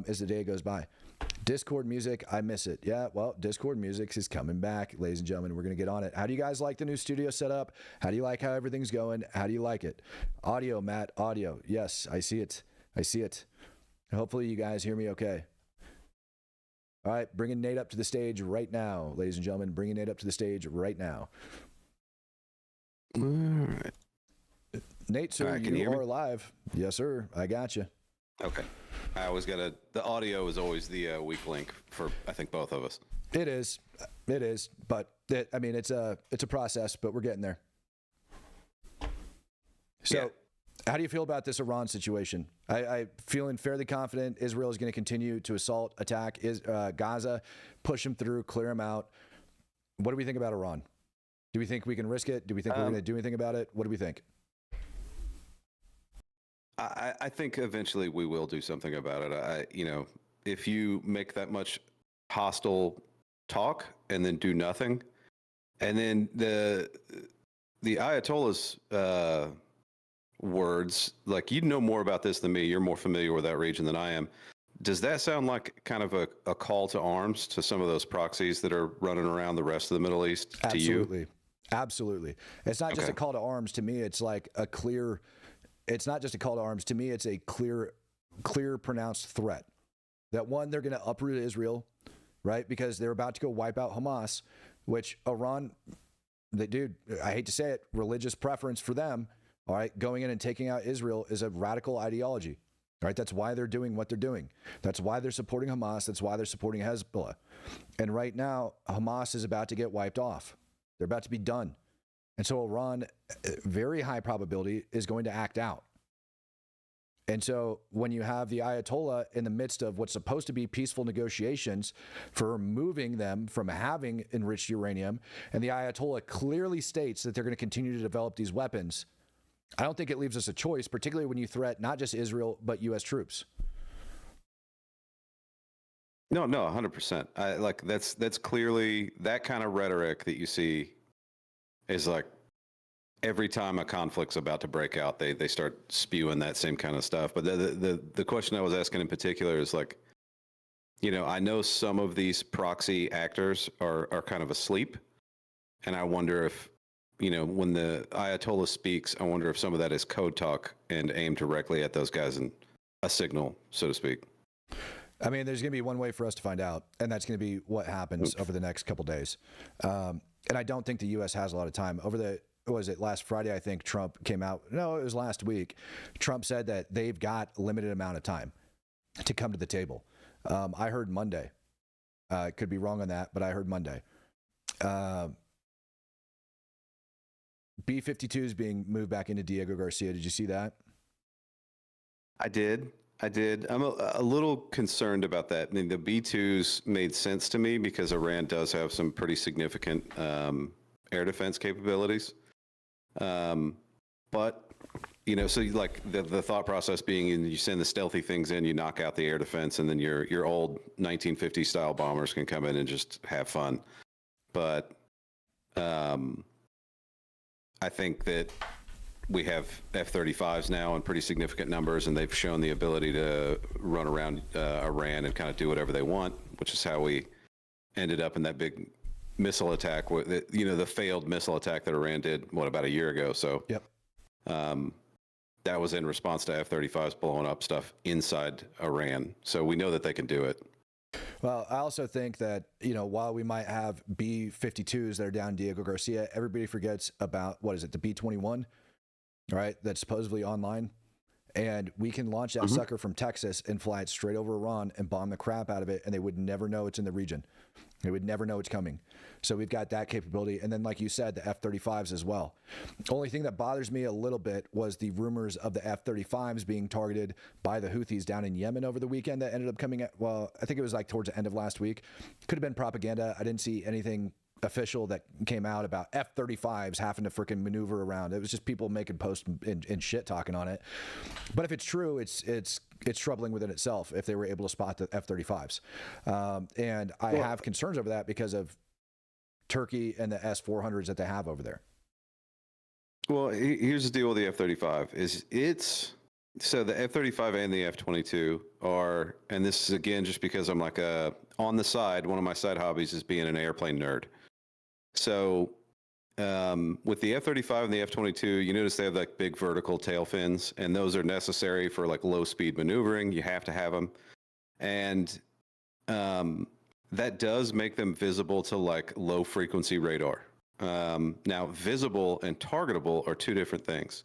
as the day goes by. Discord music, I miss it. Yeah, well, Discord music is coming back, ladies and gentlemen. We're going to get on it. How do you guys like the new studio setup? How do you like how everything's going? How do you like it? Audio, Matt, audio. Yes, I see it. Hopefully you guys hear me okay. All right, bringing Nate up to the stage right now, ladies and gentlemen. Bringing Nate up to the stage right now. All right. Nate, sir, right, you are live. Yes, sir. I got you. Okay. I always got to, the audio is always the weak link for, I think, both of us. It is. But it's a process, but we're getting there. So, Yeah. How do you feel about this Iran situation? I feeling fairly confident Israel is going to continue to attack Gaza, push them through, clear them out. What do we think about Iran? Do we think we can risk it? Do we think we're going to do anything about it? What do we think? I think eventually we will do something about it. If you make that much hostile talk and then do nothing, and then the Ayatollah's words, like, you know more about this than me. You're more familiar with that region than I am. Does that sound like kind of a call to arms to some of those proxies that are running around the rest of the Middle East? Absolutely. To you? Absolutely. It's not just Okay. a call to arms. To me, it's like a clear. It's not just a call to arms. To me, it's a clear, pronounced threat. That one, they're going to uproot Israel, right? Because they're about to go wipe out Hamas, which Iran, dude, I hate to say it, religious preference for them, all right, going in and taking out Israel is a radical ideology, right? That's why they're doing what they're doing. That's why they're supporting Hamas. That's why they're supporting Hezbollah. And right now, Hamas is about to get wiped off. They're about to be done. And so Iran, very high probability, is going to act out. And so when you have the Ayatollah in the midst of what's supposed to be peaceful negotiations for removing them from having enriched uranium, and the Ayatollah clearly states that they're going to continue to develop these weapons, I don't think it leaves us a choice, particularly when you threat not just Israel, but U.S. troops. No, 100%. That's clearly that kind of rhetoric that you see is like every time a conflict's about to break out, they start spewing that same kind of stuff. But the question I was asking in particular is like, I know some of these proxy actors are kind of asleep, and I wonder if, when the Ayatollah speaks, I wonder if some of that is code talk and aimed directly at those guys and a signal, so to speak. I mean, there's going to be one way for us to find out, and that's going to be what happens over the next couple days. And I don't think the U.S. has a lot of time. Last Friday, I think Trump came out. No, it was last week. Trump said that they've got a limited amount of time to come to the table. I heard Monday. Could be wrong on that, but I heard Monday. B-52 is being moved back into Diego Garcia. Did you see that? I did. I'm a little concerned about that. I mean, the B-2s made sense to me because Iran does have some pretty significant air defense capabilities. But, so like the thought process being you send the stealthy things in, you knock out the air defense, and then your old 1950 style bombers can come in and just have fun. But I think that we have F-35s now in pretty significant numbers, and they've shown the ability to run around Iran and kind of do whatever they want, which is how we ended up in that big missile attack, the failed missile attack that Iran did, about a year ago. So yep. That was in response to F-35s blowing up stuff inside Iran. So we know that they can do it. Well, I also think that, while we might have B-52s that are down Diego Garcia, everybody forgets about, the B-21? Right, that's supposedly online, and we can launch that sucker from Texas and fly it straight over Iran and bomb the crap out of it, and they would never know it's in the region. They would never know it's coming. So we've got that capability, and then, like you said, the F-35s as well. The only thing that bothers me a little bit was the rumors of the F-35s being targeted by the Houthis down in Yemen over the weekend that ended up coming at, I think it was like towards the end of last week. Could have been propaganda. I didn't see anything official that came out about F-35s having to freaking maneuver around. It was just people making posts and shit talking on it. But if it's true, it's troubling within itself if they were able to spot the F-35s. And I have concerns over that because of Turkey and the S-400s that they have over there. Well, here's the deal with the F-35 so the F-35 and the F-22 are, and this is again just because I'm like on the side, one of my side hobbies is being an airplane nerd. So with the F-35 and the F-22, you notice they have like big vertical tail fins, and those are necessary for like low speed maneuvering. You have to have them. And that does make them visible to like low frequency radar. Now, visible and targetable are two different things.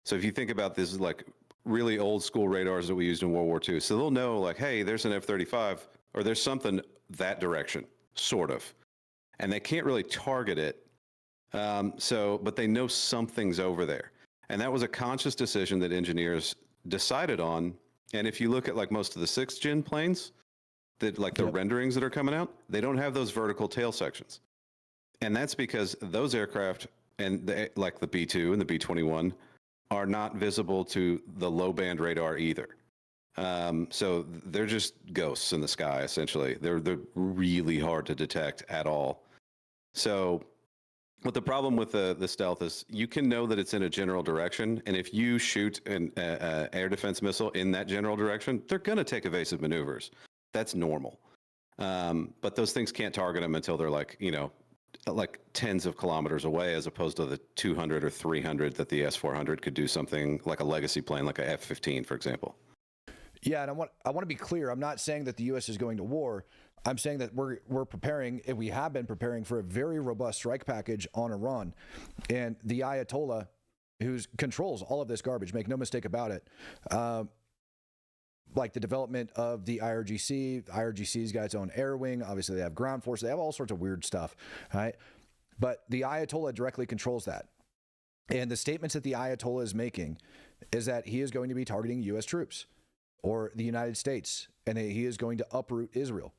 So if you think about this, like really old school radars that we used in World War II, so they'll know like, hey, there's an F-35 or there's something that direction, sort of, and they can't really target it. But they know something's over there, and that was a conscious decision that engineers decided on. And if you look at like most of the 6th gen planes, that like the renderings that are coming out, they don't have those vertical tail sections. And that's because those aircraft and like the B-2 and the B-21 are not visible to the low band radar either. So they're just ghosts in the sky, essentially. They're really hard to detect at all. So what the problem with the stealth is, you can know that it's in a general direction, and if you shoot an air defense missile in that general direction, they're going to take evasive maneuvers. That's normal. But those things can't target them until they're like, you know, like tens of kilometers away, as opposed to the 200 or 300 that the S-400 could do something like a legacy plane, like a F-15, for example. Yeah, and I want to be clear. I'm not saying that the U.S. is going to war. I'm saying that we're preparing, and we have been preparing for a very robust strike package on Iran. And the Ayatollah, who controls all of this garbage, make no mistake about it, like the development of the IRGC's got its own air wing. Obviously, they have ground force. They have all sorts of weird stuff, right? But the Ayatollah directly controls that. And the statements that the Ayatollah is making is that he is going to be targeting U.S. troops or the United States, and that he is going to uproot Israel.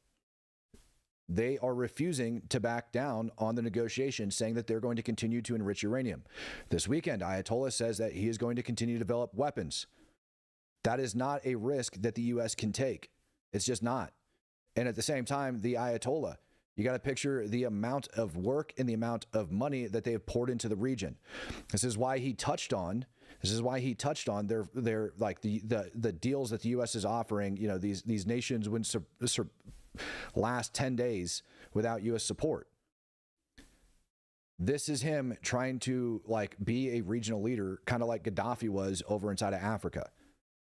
They are refusing to back down on the negotiations, saying that they're going to continue to enrich uranium. This weekend, Ayatollah says that he is going to continue to develop weapons. That is not a risk that the U.S. can take. It's just not. And at the same time, the Ayatollah, you got to picture the amount of work and the amount of money that they have poured into the region. This is why he touched on their like the deals that the U.S. is offering. You know, these nations wouldn't last 10 days without U.S. support. This is him trying to like be a regional leader, kind of like Gaddafi was over inside of Africa,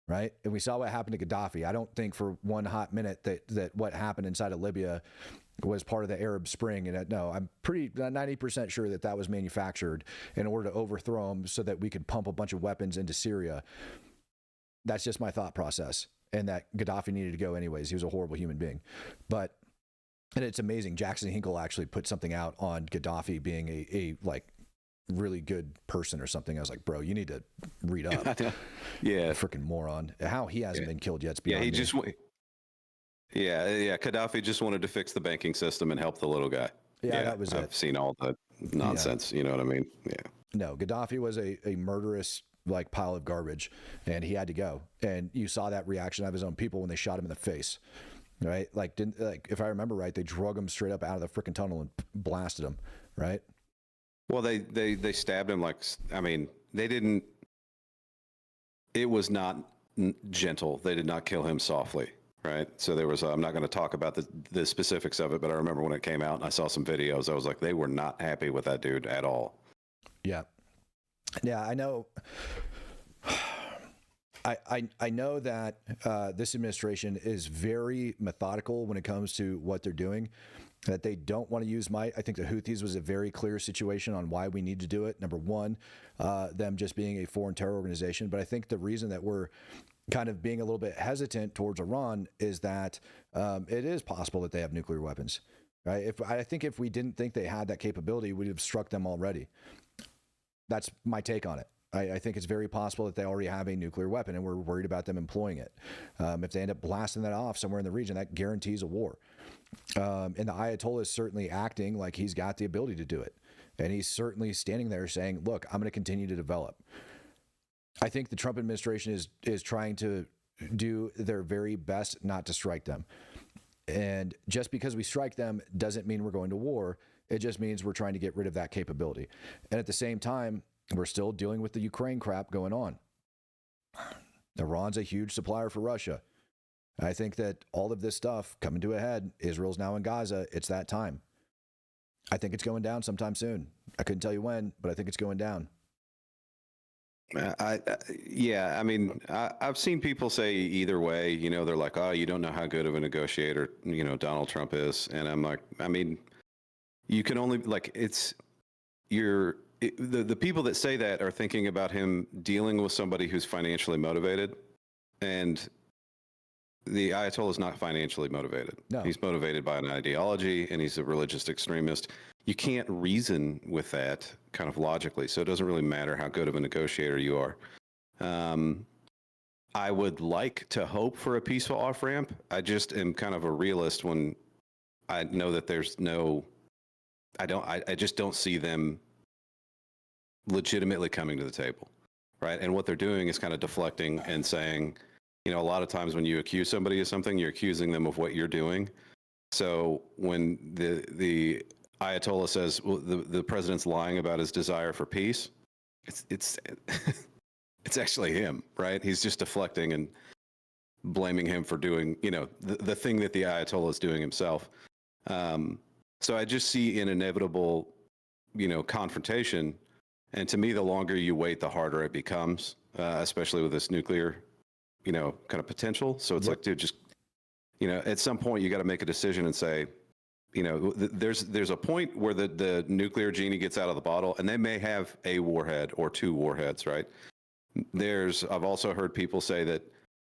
right? And we saw what happened to Gaddafi. I don't think for one hot minute that what happened inside of Libya was part of the Arab Spring. And no, I'm pretty 90% sure that was manufactured in order to overthrow him so that we could pump a bunch of weapons into Syria. That's just my thought process. And that Gaddafi needed to go anyways. He was a horrible human being. And it's amazing. Jackson Hinkle actually put something out on Gaddafi being a like really good person or something. I was like, bro, you need to read up. Yeah. Freaking moron. How he hasn't been killed yet. Gaddafi just wanted to fix the banking system and help the little guy. Yeah, that was I've seen all the nonsense. You know what I mean? Yeah. No, Gaddafi was a murderous like pile of garbage, and he had to go. And you saw that reaction of his own people when they shot him in the face, right? Like, if I remember right, they drug him straight up out of the freaking tunnel and blasted him, right? Well, they stabbed him like, I mean, they didn't. It was not gentle. They did not kill him softly, right? So there was. I'm not going to talk about the specifics of it, but I remember when it came out and I saw some videos. I was like, they were not happy with that dude at all. Yeah. Yeah, I know. I know that this administration is very methodical when it comes to what they're doing, that they don't want to use might. I think the Houthis was a very clear situation on why we need to do it. Number one, them just being a foreign terror organization. But I think the reason that we're kind of being a little bit hesitant towards Iran is that it is possible that they have nuclear weapons. Right? I think if we didn't think they had that capability, we'd have struck them already. That's my take on it. I think it's very possible that they already have a nuclear weapon, and we're worried about them employing it. If they end up blasting that off somewhere in the region, that guarantees a war. And the Ayatollah is certainly acting like he's got the ability to do it. And he's certainly standing there saying, look, I'm going to continue to develop. I think the Trump administration is trying to do their very best not to strike them. And just because we strike them doesn't mean we're going to war. It just means we're trying to get rid of that capability. And at the same time, we're still dealing with the Ukraine crap going on. Iran's a huge supplier for Russia. I think that all of this stuff coming to a head, Israel's now in Gaza. It's that time. I think it's going down sometime soon. I couldn't tell you when, but I think it's going down. Yeah, I mean, I've seen people say either way. You know, they're like, "Oh, you don't know how good of a negotiator, you know, Donald Trump is," and I'm like, I mean, you can only like the people that say that are thinking about him dealing with somebody who's financially motivated, and the Ayatollah is not financially motivated. No. He's motivated by an ideology, and he's a religious extremist. You can't reason with that kind of logically, so it doesn't really matter how good of a negotiator you are. I would like to hope for a peaceful off-ramp. I just am kind of a realist when I know that there's no, I just don't see them legitimately coming to the table, right? And what they're doing is kind of deflecting and saying, you know, a lot of times when you accuse somebody of something, you're accusing them of what you're doing. So when the Ayatollah says, well, the president's lying about his desire for peace, it's actually him, right? He's just deflecting and blaming him for doing, you know, the thing that the Ayatollah is doing himself. So I just see an inevitable, you know, confrontation. And to me, the longer you wait, the harder it becomes, especially with this nuclear, you know, kind of potential. So it's like, dude, just, you know, at some point you got to make a decision and say, you know, there's a point where the nuclear genie gets out of the bottle, and they may have a warhead or two warheads, right? I've also heard people say that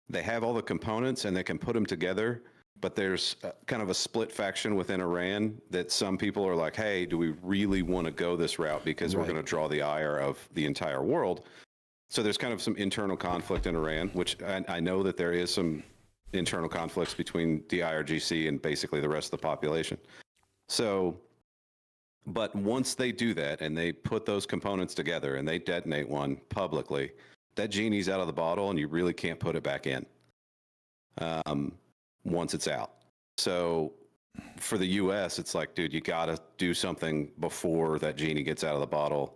they have all the components and they can put them together, but there's kind of a split faction within Iran that some people are like, hey, do we really want to go this route? Because we're going to draw the ire of the entire world. So there's kind of some internal conflict in Iran, which I know that there is some internal conflicts between the IRGC and basically the rest of the population. So, but once they do that and they put those components together and they detonate one publicly, that genie's out of the bottle and you really can't put it back in once it's out. So for the US, it's like, dude, you got to do something before that genie gets out of the bottle,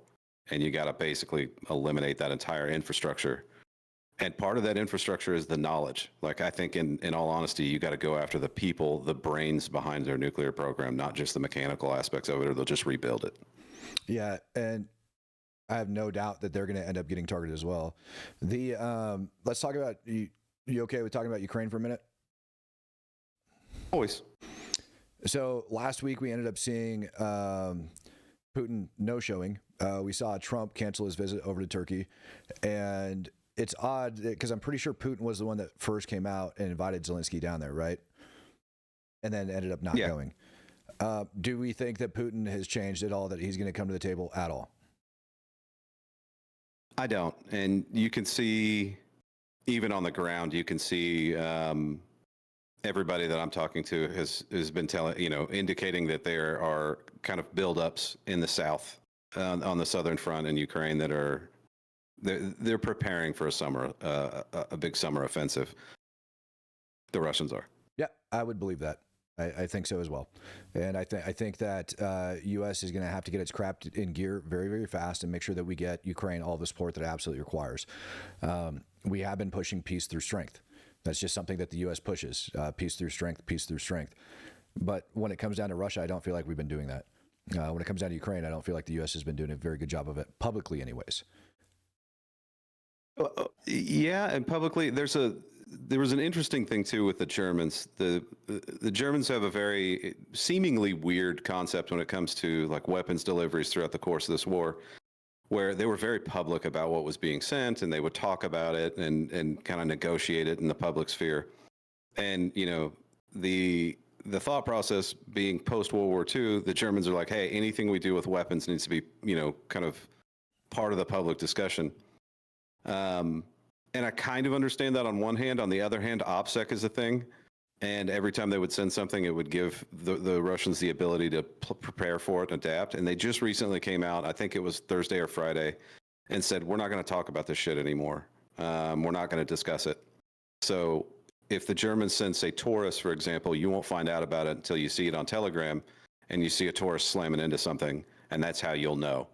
and you got to basically eliminate that entire infrastructure. And part of that infrastructure is the knowledge. Like, I think in all honesty, you got to go after the people, the brains behind their nuclear program, not just the mechanical aspects of it, or they'll just rebuild it. Yeah. And I have no doubt that they're going to end up getting targeted as well. Let's talk about, you okay with talking about Ukraine for a minute? Always. So last week we ended up seeing Putin no-showing. We saw Trump cancel his visit over to Turkey, and it's odd because I'm pretty sure Putin was the one that first came out and invited Zelensky down there, right? And then ended up not going. Do we think that Putin has changed at all, that he's going to come to the table at all? I don't. And you can see, even on the ground, you can see everybody that I'm talking to has been telling, you know, indicating that there are kind of buildups in the south, on the southern front in Ukraine, that are they're preparing for a big summer offensive. The Russians are. Yeah, I would believe that. I think so as well. And I think that U.S. is going to have to get its crap in gear very, very fast and make sure that we get Ukraine all the support that it absolutely requires. We have been pushing peace through strength. That's just something that the U.S. pushes, peace through strength, peace through strength. But when it comes down to Russia, I don't feel like we've been doing that. When it comes down to Ukraine, I don't feel like the U.S. has been doing a very good job of it, publicly anyways. Yeah, and publicly, there was an interesting thing too with the Germans. The Germans have a very seemingly weird concept when it comes to like weapons deliveries throughout the course of this war, where they were very public about what was being sent, and they would talk about it and kind of negotiate it in the public sphere. And you know, the thought process being post World War II, the Germans are like, hey, anything we do with weapons needs to be, you know, kind of part of the public discussion. And I kind of understand that on one hand. On the other hand, OPSEC is a thing. And every time they would send something, it would give the Russians the ability to prepare for it and adapt. And they just recently came out, I think it was Thursday or Friday, and said, we're not going to talk about this shit anymore. We're not going to discuss it. So if the Germans send, say, Taurus, for example, you won't find out about it until you see it on Telegram and you see a Taurus slamming into something. And that's how you'll know.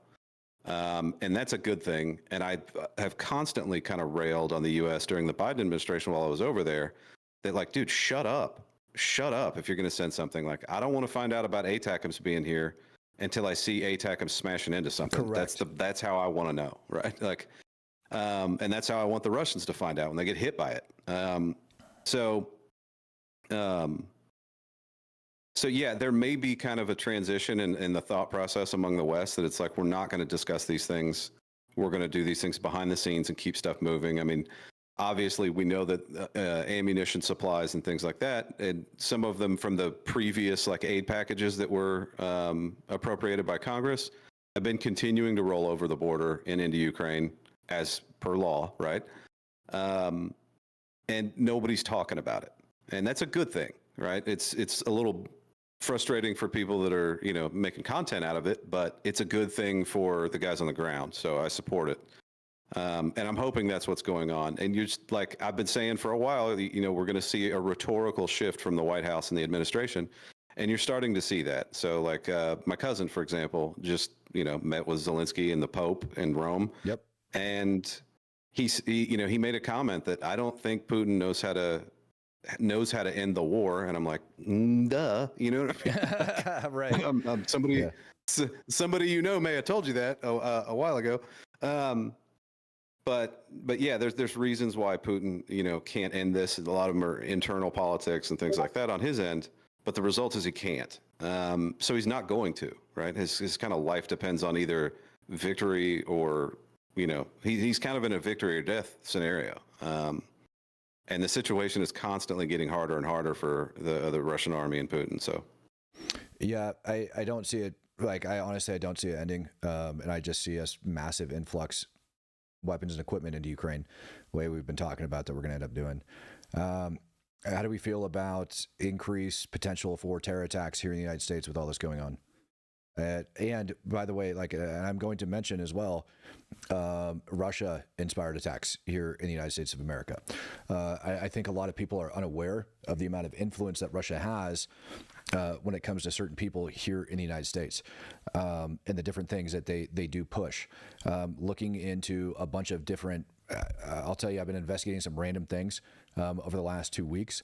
And that's a good thing. And I have constantly kind of railed on the U.S. during the Biden administration while I was over there that, like, dude, shut up if you're going to send something. Like, I don't want to find out about ATACMS being here until I see ATACMS smashing into something. Correct. That's how I want to know, right? Like, and that's how I want the Russians to find out when they get hit by it. So yeah, there may be kind of a transition in the thought process among the West that it's like, we're not going to discuss these things. We're going to do these things behind the scenes and keep stuff moving. I mean, obviously we know that ammunition supplies and things like that, and some of them from the previous like aid packages that were appropriated by Congress have been continuing to roll over the border and into Ukraine as per law, right? And nobody's talking about it. And that's a good thing, right? It's a little frustrating for people that are, you know, making content out of it, but it's a good thing for the guys on the ground. So I support it. And I'm hoping that's what's going on. And you're just, like I've been saying for a while, you know, we're going to see a rhetorical shift from the White House and the administration, and you're starting to see that. So like my cousin, for example, just, you know, met with Zelensky and the Pope in Rome. Yep. And he made a comment that I don't think Putin knows how to end the war, and I'm like, duh, you know what I mean? Right. Somebody you know may have told you that a while ago. But yeah, there's reasons why Putin, you know, can't end this. A lot of them are internal politics and things like that on his end. But the result is he can't. So he's not going to, right? His kind of life depends on either victory or, you know, he's kind of in a victory or death scenario. And the situation is constantly getting harder and harder for the Russian army and Putin. So, yeah, I don't see it. Like, I honestly don't see it ending. And I just see a massive influx weapons and equipment into Ukraine, the way we've been talking about that we're going to end up doing. How do we feel about increased potential for terror attacks here in the United States with all this going on? And by the way, like, I'm going to mention as well, Russia-inspired attacks here in the United States of America. I think a lot of people are unaware of the amount of influence that Russia has when it comes to certain people here in the United States, and the different things that they do push. Looking into a bunch of different, I'll tell you, I've been investigating some random things over the last 2 weeks.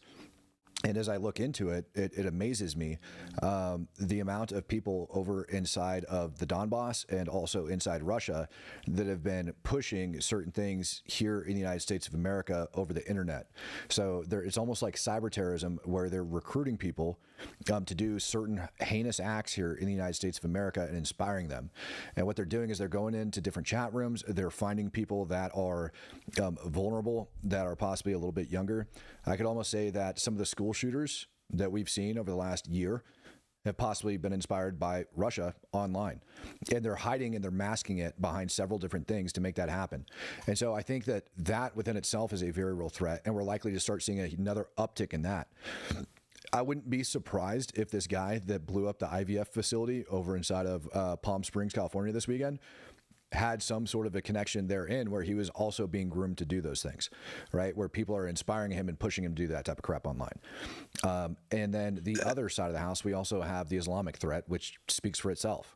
And as I look into it, it amazes me the amount of people over inside of the Donbass and also inside Russia that have been pushing certain things here in the United States of America over the internet. So it's almost like cyber terrorism, where they're recruiting people to do certain heinous acts here in the United States of America and inspiring them. And what they're doing is they're going into different chat rooms. They're finding people that are vulnerable, that are possibly a little bit younger. I could almost say that some of the school shooters that we've seen over the last year have possibly been inspired by Russia online. And they're hiding and they're masking it behind several different things to make that happen. And so I think that within itself is a very real threat, and we're likely to start seeing another uptick in that. I wouldn't be surprised if this guy that blew up the IVF facility over inside of Palm Springs, California this weekend had some sort of a connection therein, where he was also being groomed to do those things, right? Where people are inspiring him and pushing him to do that type of crap online. And then the other side of the house, we also have the Islamic threat, which speaks for itself.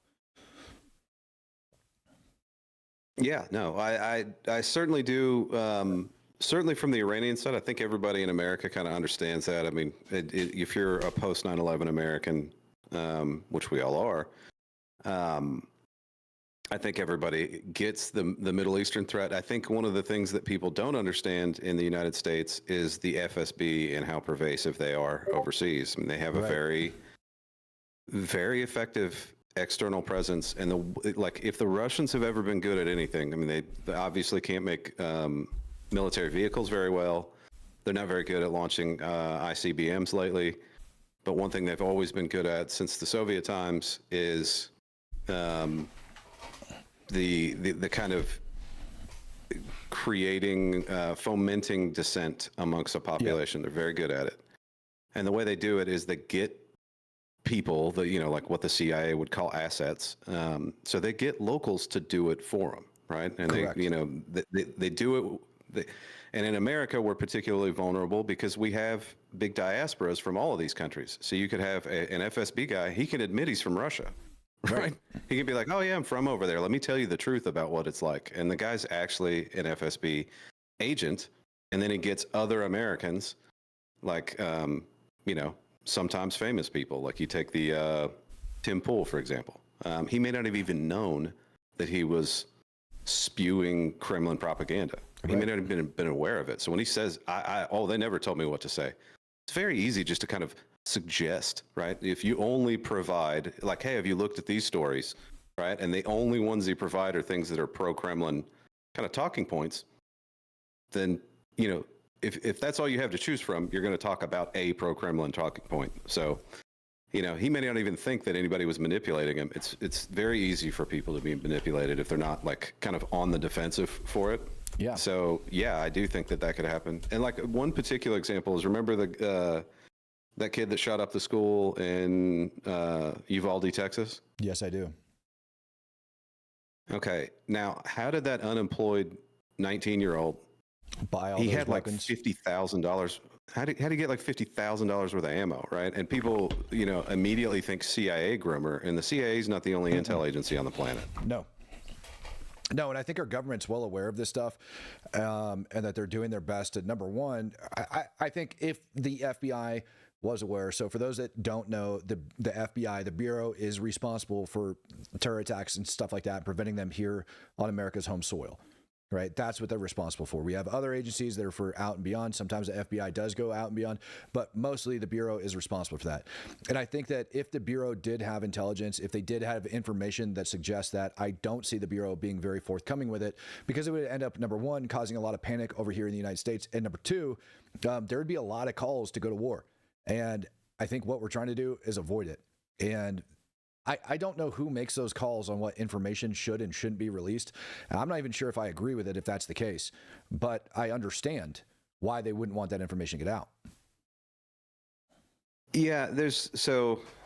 Yeah, no, I certainly do. Certainly from the Iranian side, I think everybody in America kind of understands that. I mean, if you're a post 9/11 American, which we all are, I think everybody gets the Middle Eastern threat. I think one of the things that people don't understand in the United States is the FSB and how pervasive they are overseas. I mean, they have a very, very effective external presence. And if the Russians have ever been good at anything, I mean, they obviously can't make military vehicles very well. They're not very good at launching ICBMs lately. But one thing they've always been good at since the Soviet times is the kind of creating, fomenting dissent amongst a population. They're very good at it. And the way they do it is they get people that, like what the CIA would call assets. So they get locals to do it for them, right? And Correct. they do it. And in America, we're particularly vulnerable because we have big diasporas from all of these countries. So you could have an FSB guy, he can admit he's from Russia. Right. He can be like, oh, yeah, I'm from over there. Let me tell you the truth about what it's like. And the guy's actually an FSB agent. And then he gets other Americans, like, sometimes famous people. Like you take the Tim Pool, for example. He may not have even known that he was spewing Kremlin propaganda. He may not have been aware of it. So when he says, they never told me what to say. It's very easy just to kind of suggest, right? If you only provide, like, hey, have you looked at these stories, right? And the only ones you provide are things that are pro-Kremlin kind of talking points, then, if that's all you have to choose from, you're going to talk about a pro-Kremlin talking point. So, he may not even think that anybody was manipulating him. It's very easy for people to be manipulated if they're not like kind of on the defensive for it. Yeah. So yeah, I do think that could happen. And like one particular example is, remember that kid that shot up the school in Uvalde, Texas? Yes, I do. Okay. Now, how did that unemployed 19-year-old buy all he those had weapons? Like $50,000. How did he get like $50,000 worth of ammo, right? And people, immediately think CIA groomer, and the CIA is not the only intel agency on the planet. No, and I think our government's well aware of this stuff, and that they're doing their best to, number one, I think if the FBI was aware. So for those that don't know, the FBI, the Bureau, is responsible for terror attacks and stuff like that, preventing them here on America's home soil. Right, that's what they're responsible for. We have other agencies that are for out and beyond. Sometimes the FBI does go out and beyond, but mostly the Bureau is responsible for that. And I think that if the Bureau did have intelligence, if they did have information that suggests that, I don't see the Bureau being very forthcoming with it, because it would end up, number one, causing a lot of panic over here in the United States, and number two, there would be a lot of calls to go to war. And I think what we're trying to do is avoid it. And I don't know who makes those calls on what information should and shouldn't be released. I'm not even sure if I agree with it if that's the case, but I understand why they wouldn't want that information to get out. Yeah,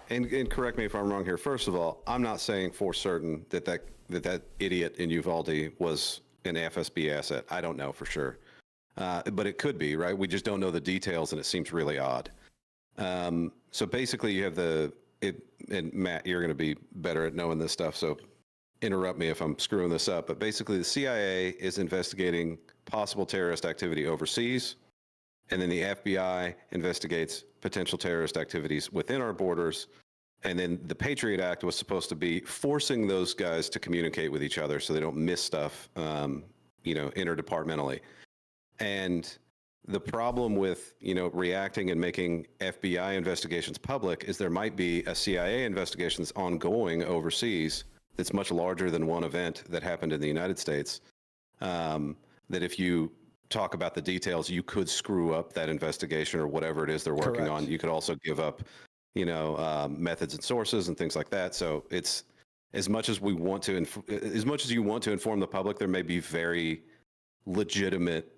and correct me if I'm wrong here. First of all, I'm not saying for certain that idiot in Uvalde was an FSB asset. I don't know for sure, but it could be, right? We just don't know the details, and it seems really odd. So basically, you have and Matt, you're going to be better at knowing this stuff, so interrupt me if I'm screwing this up. But basically, the CIA is investigating possible terrorist activity overseas, and then the FBI investigates potential terrorist activities within our borders. And then the Patriot Act was supposed to be forcing those guys to communicate with each other so they don't miss stuff, interdepartmentally. And the problem with, reacting and making FBI investigations public is there might be a CIA investigation that's ongoing overseas that's much larger than one event that happened in the United States. That if you talk about the details, you could screw up that investigation or whatever it is they're working on. You could also give up, methods and sources and things like that. So it's as much as you want to inform the public, there may be very legitimate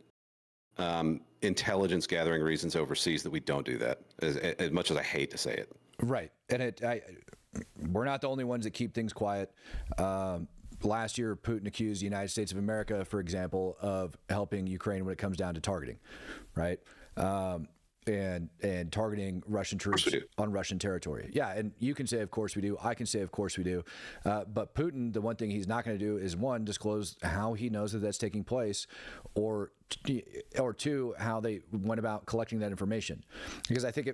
intelligence gathering reasons overseas that we don't do that, as much as I hate to say it. Right. And we're not the only ones that keep things quiet. Last year, Putin accused the United States of America, for example, of helping Ukraine when it comes down to targeting, right? And targeting Russian troops on Russian territory. Yeah, and you can say, of course we do. I can say, of course we do. But Putin, the one thing he's not going to do is, one, disclose how he knows that that's taking place, or two, how they went about collecting that information. Because I think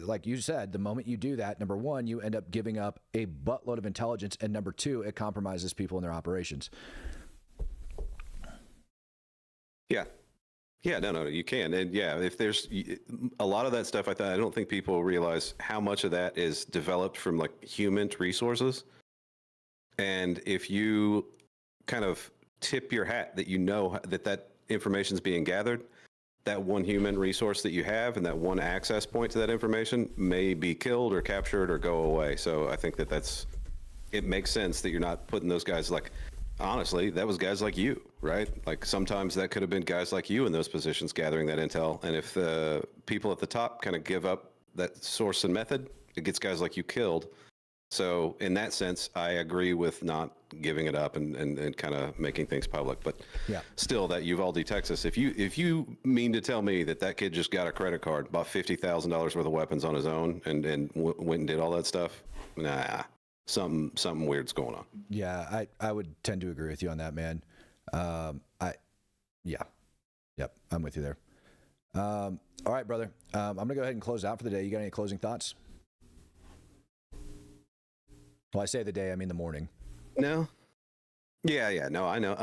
like you said, the moment you do that, number one, you end up giving up a buttload of intelligence, and number two, it compromises people in their operations. Yeah. Yeah, no, you can. And yeah, if there's a lot of that stuff, I don't think people realize how much of that is developed from like human resources. And if you kind of tip your hat that that information is being gathered, that one human resource that you have and that one access point to that information may be killed or captured or go away. So I think it makes sense that you're not putting those guys like, honestly, that was guys like you, right? Like sometimes that could have been guys like you in those positions gathering that intel. And if the people at the top kind of give up that source and method, it gets guys like you killed. So in that sense, I agree with not giving it up and kind of making things public. But yeah, still, that Uvalde, Texas, if you mean to tell me that kid just got a credit card, bought $50,000 worth of weapons on his own and went and did all that stuff, nah. Something weird's going on. Yeah, I would tend to agree with you on that, man. Yep, I'm with you there. All right, brother. I'm gonna go ahead and close out for the day. You got any closing thoughts? Well, I say the day, I mean the morning. No. Yeah, no, I know.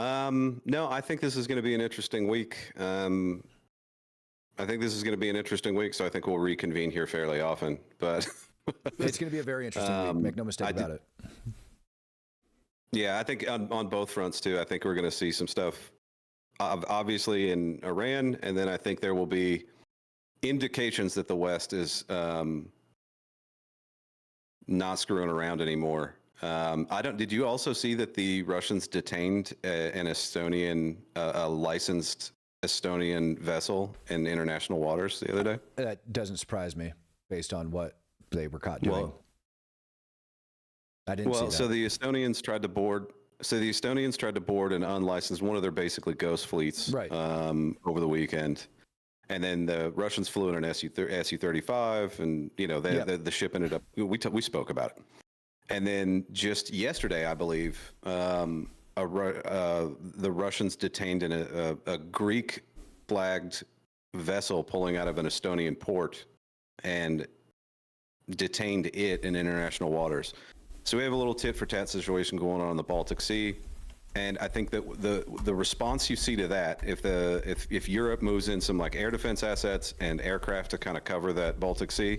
No, I think this is going to be an interesting week. So I think we'll reconvene here fairly often. But it's going to be a very interesting week. Make no mistake about it. Yeah, I think on both fronts too. I think we're going to see some stuff, obviously in Iran, and then I think there will be indications that the West is not screwing around anymore. Did you also see that the Russians detained an Estonian, a licensed Estonian vessel in international waters the other day? That doesn't surprise me, based on what they were caught doing. Well, I didn't see that. So the Estonians tried to board an unlicensed, one of their basically ghost fleets, right, over the weekend. And then the Russians flew in an Su-35, and the ship ended up. We spoke about it. And then just yesterday, I believe, the Russians detained a Greek-flagged vessel pulling out of an Estonian port, and detained it in international waters. So we have a little tit-for-tat situation going on in the Baltic Sea. And I think that the response you see to that, if Europe moves in some like air defense assets and aircraft to kind of cover that Baltic Sea,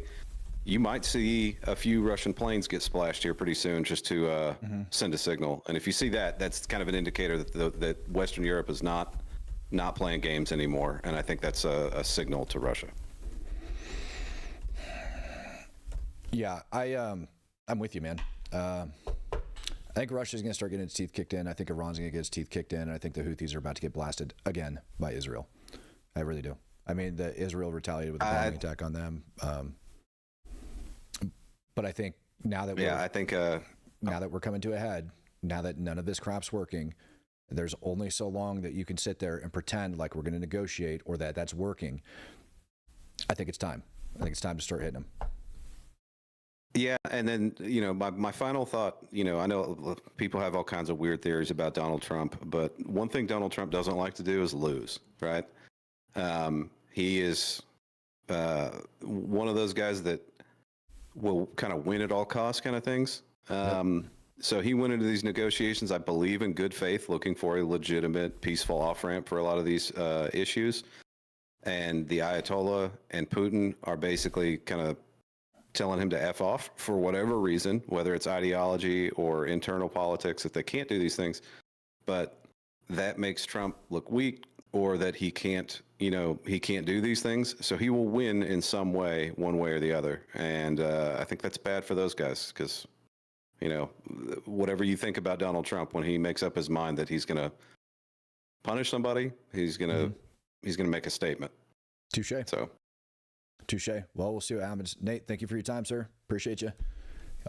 you might see a few Russian planes get splashed here pretty soon, just to send a signal. And if you see that, that's kind of an indicator that Western Europe is not playing games anymore. And I think that's a signal to Russia. Yeah, I'm with you, man. I think Russia's going to start getting its teeth kicked in. I think Iran's going to get its teeth kicked in. And I think the Houthis are about to get blasted again by Israel. I really do. I mean, Israel retaliated with a bombing attack on them. But I think now that now that we're coming to a head, now that none of this crap's working, there's only so long that you can sit there and pretend like we're going to negotiate or that that's working. I think it's time. I think it's time to start hitting them. Yeah, and then, my final thought, I know people have all kinds of weird theories about Donald Trump, but one thing Donald Trump doesn't like to do is lose, right? He is one of those guys that will kind of win at all costs kind of things. So he went into these negotiations, I believe, in good faith, looking for a legitimate, peaceful off-ramp for a lot of these issues. And the Ayatollah and Putin are basically kind of telling him to F off for whatever reason, whether it's ideology or internal politics, that they can't do these things. But that makes Trump look weak, or that he can't do these things. So he will win in some way, one way or the other. And I think that's bad for those guys, because, whatever you think about Donald Trump, when he makes up his mind that he's going to punish somebody, he's going to make a statement. Touche. So. Touche. Well, we'll see what happens. Nate, thank you for your time, sir. Appreciate you.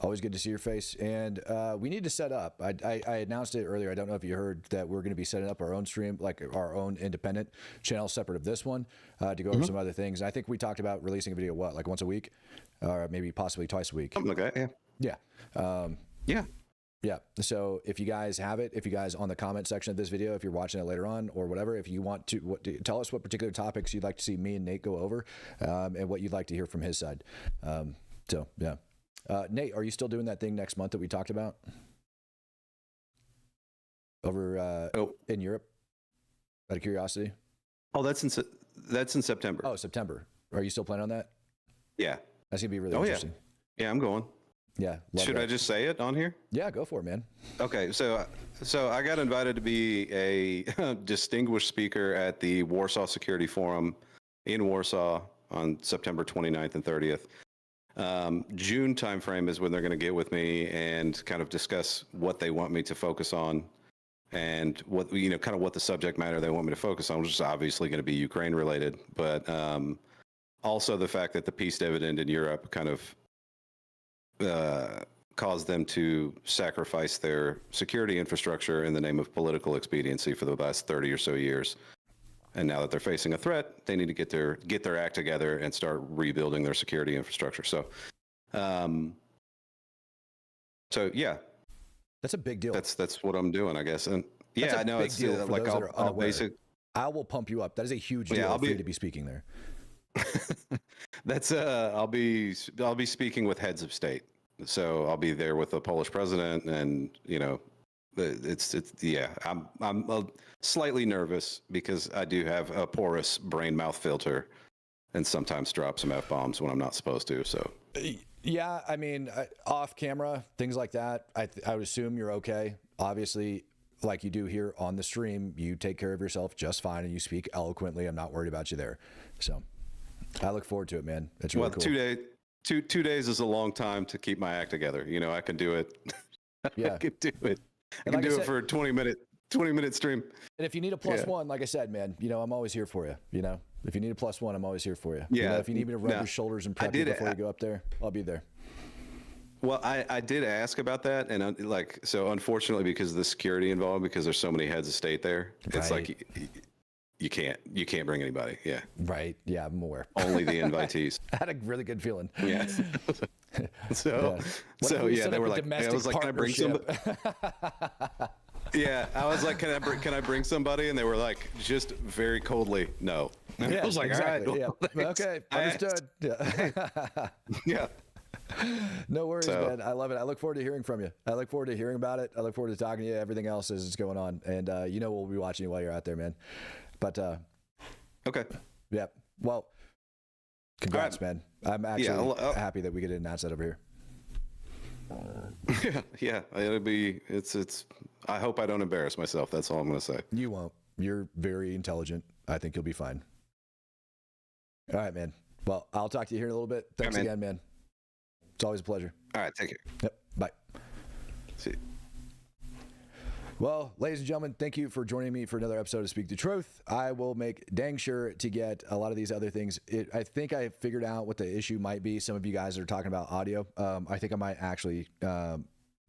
Always good to see your face. And we need to set up. I announced it earlier. I don't know if you heard that we're going to be setting up our own stream, like our own independent channel separate of this one, to go over some other things. I think we talked about releasing a video, like once a week, or maybe possibly twice a week. Something like that, yeah. Yeah. Yeah. So if you guys have it, if you guys on the comment section of this video, if you're watching it later on or whatever, if you want to tell us what particular topics you'd like to see me and Nate go over, and what you'd like to hear from his side. So yeah. Nate, are you still doing that thing next month that we talked about over in Europe? Out of curiosity. Oh, that's in September. Oh, September. Are you still planning on that? Yeah. That's gonna be really interesting. Yeah, I'm going. Yeah. Should I just say it on here? Yeah, go for it, man. Okay, so I got invited to be a distinguished speaker at the Warsaw Security Forum in Warsaw on September 29th and 30th. June timeframe is when they're going to get with me and kind of discuss what they want me to focus on, and what kind of what the subject matter they want me to focus on, which is obviously going to be Ukraine related, but also the fact that the peace dividend in Europe kind of caused them to sacrifice their security infrastructure in the name of political expediency for the last 30 or so years. And now that they're facing a threat, they need to get their act together and start rebuilding their security infrastructure. So, yeah, that's a big deal. That's what I'm doing, I guess. And yeah, I know it's like I'll basic. I will pump you up. That is a huge deal for you to be speaking there. That's I'll be speaking with heads of state. So I'll be there with the Polish president, and it's yeah. I'm slightly nervous because I do have a porous brain mouth filter, and sometimes drop some F-bombs when I'm not supposed to. So yeah, I mean, off camera, things like that. I would assume you're okay. Obviously, like you do here on the stream, you take care of yourself just fine, and you speak eloquently. I'm not worried about you there. So I look forward to it, man. It's really cool. 2 days is a long time to keep my act together. I can do it. Yeah, I can do it. I can do it for a 20-minute stream. And if you need a plus one, like I said, man, I'm always here for you. If you need a plus one, I'm always here for you. Yeah. If you need me to rub your shoulders and prep you before you go up there, I'll be there. Well, I did ask about that, and so unfortunately, because of the security involved, because there's so many heads of state there, it's like you can't bring anybody. Yeah. Right. Yeah, I'm aware. Only the invitees. I had a really good feeling. Yeah. They were like, I was like, can I bring somebody? Yeah, I was like, can I bring somebody? And they were like, just very coldly, no. And I was like, exactly. all right. Yeah. Okay, understood. Yeah. Yeah. No worries, man. I love it. I look forward to hearing from you. I look forward to hearing about it. I look forward to talking to you. Everything else as it's going on. And we'll be watching you while you're out there, man. But okay. Yeah. Well, congrats, man. I'm actually happy that we get to announce that over here. Yeah. It'll be. It's. I hope I don't embarrass myself. That's all I'm going to say. You won't. You're very intelligent. I think you'll be fine. All right, man. Well, I'll talk to you here in a little bit. Thanks again, man. It's always a pleasure. All right. Take care. Yep. Bye. See you. Well, ladies and gentlemen, thank you for joining me for another episode of Speak the Truth. I will make dang sure to get a lot of these other things. I think I figured out what the issue might be. Some of you guys are talking about audio. I think I might actually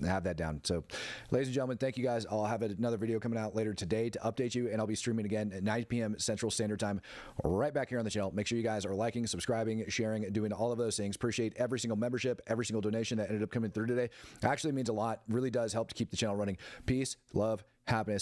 have that down. So, ladies and gentlemen, thank you guys. I'll have another video coming out later today to update you, and I'll be streaming again at 9 p.m. Central Standard Time right back here on the channel. Make sure you guys are liking, subscribing, sharing, doing all of those things. Appreciate every single membership, every single donation that ended up coming through today. Actually means a lot. Really does help to keep the channel running. Peace, love, happiness.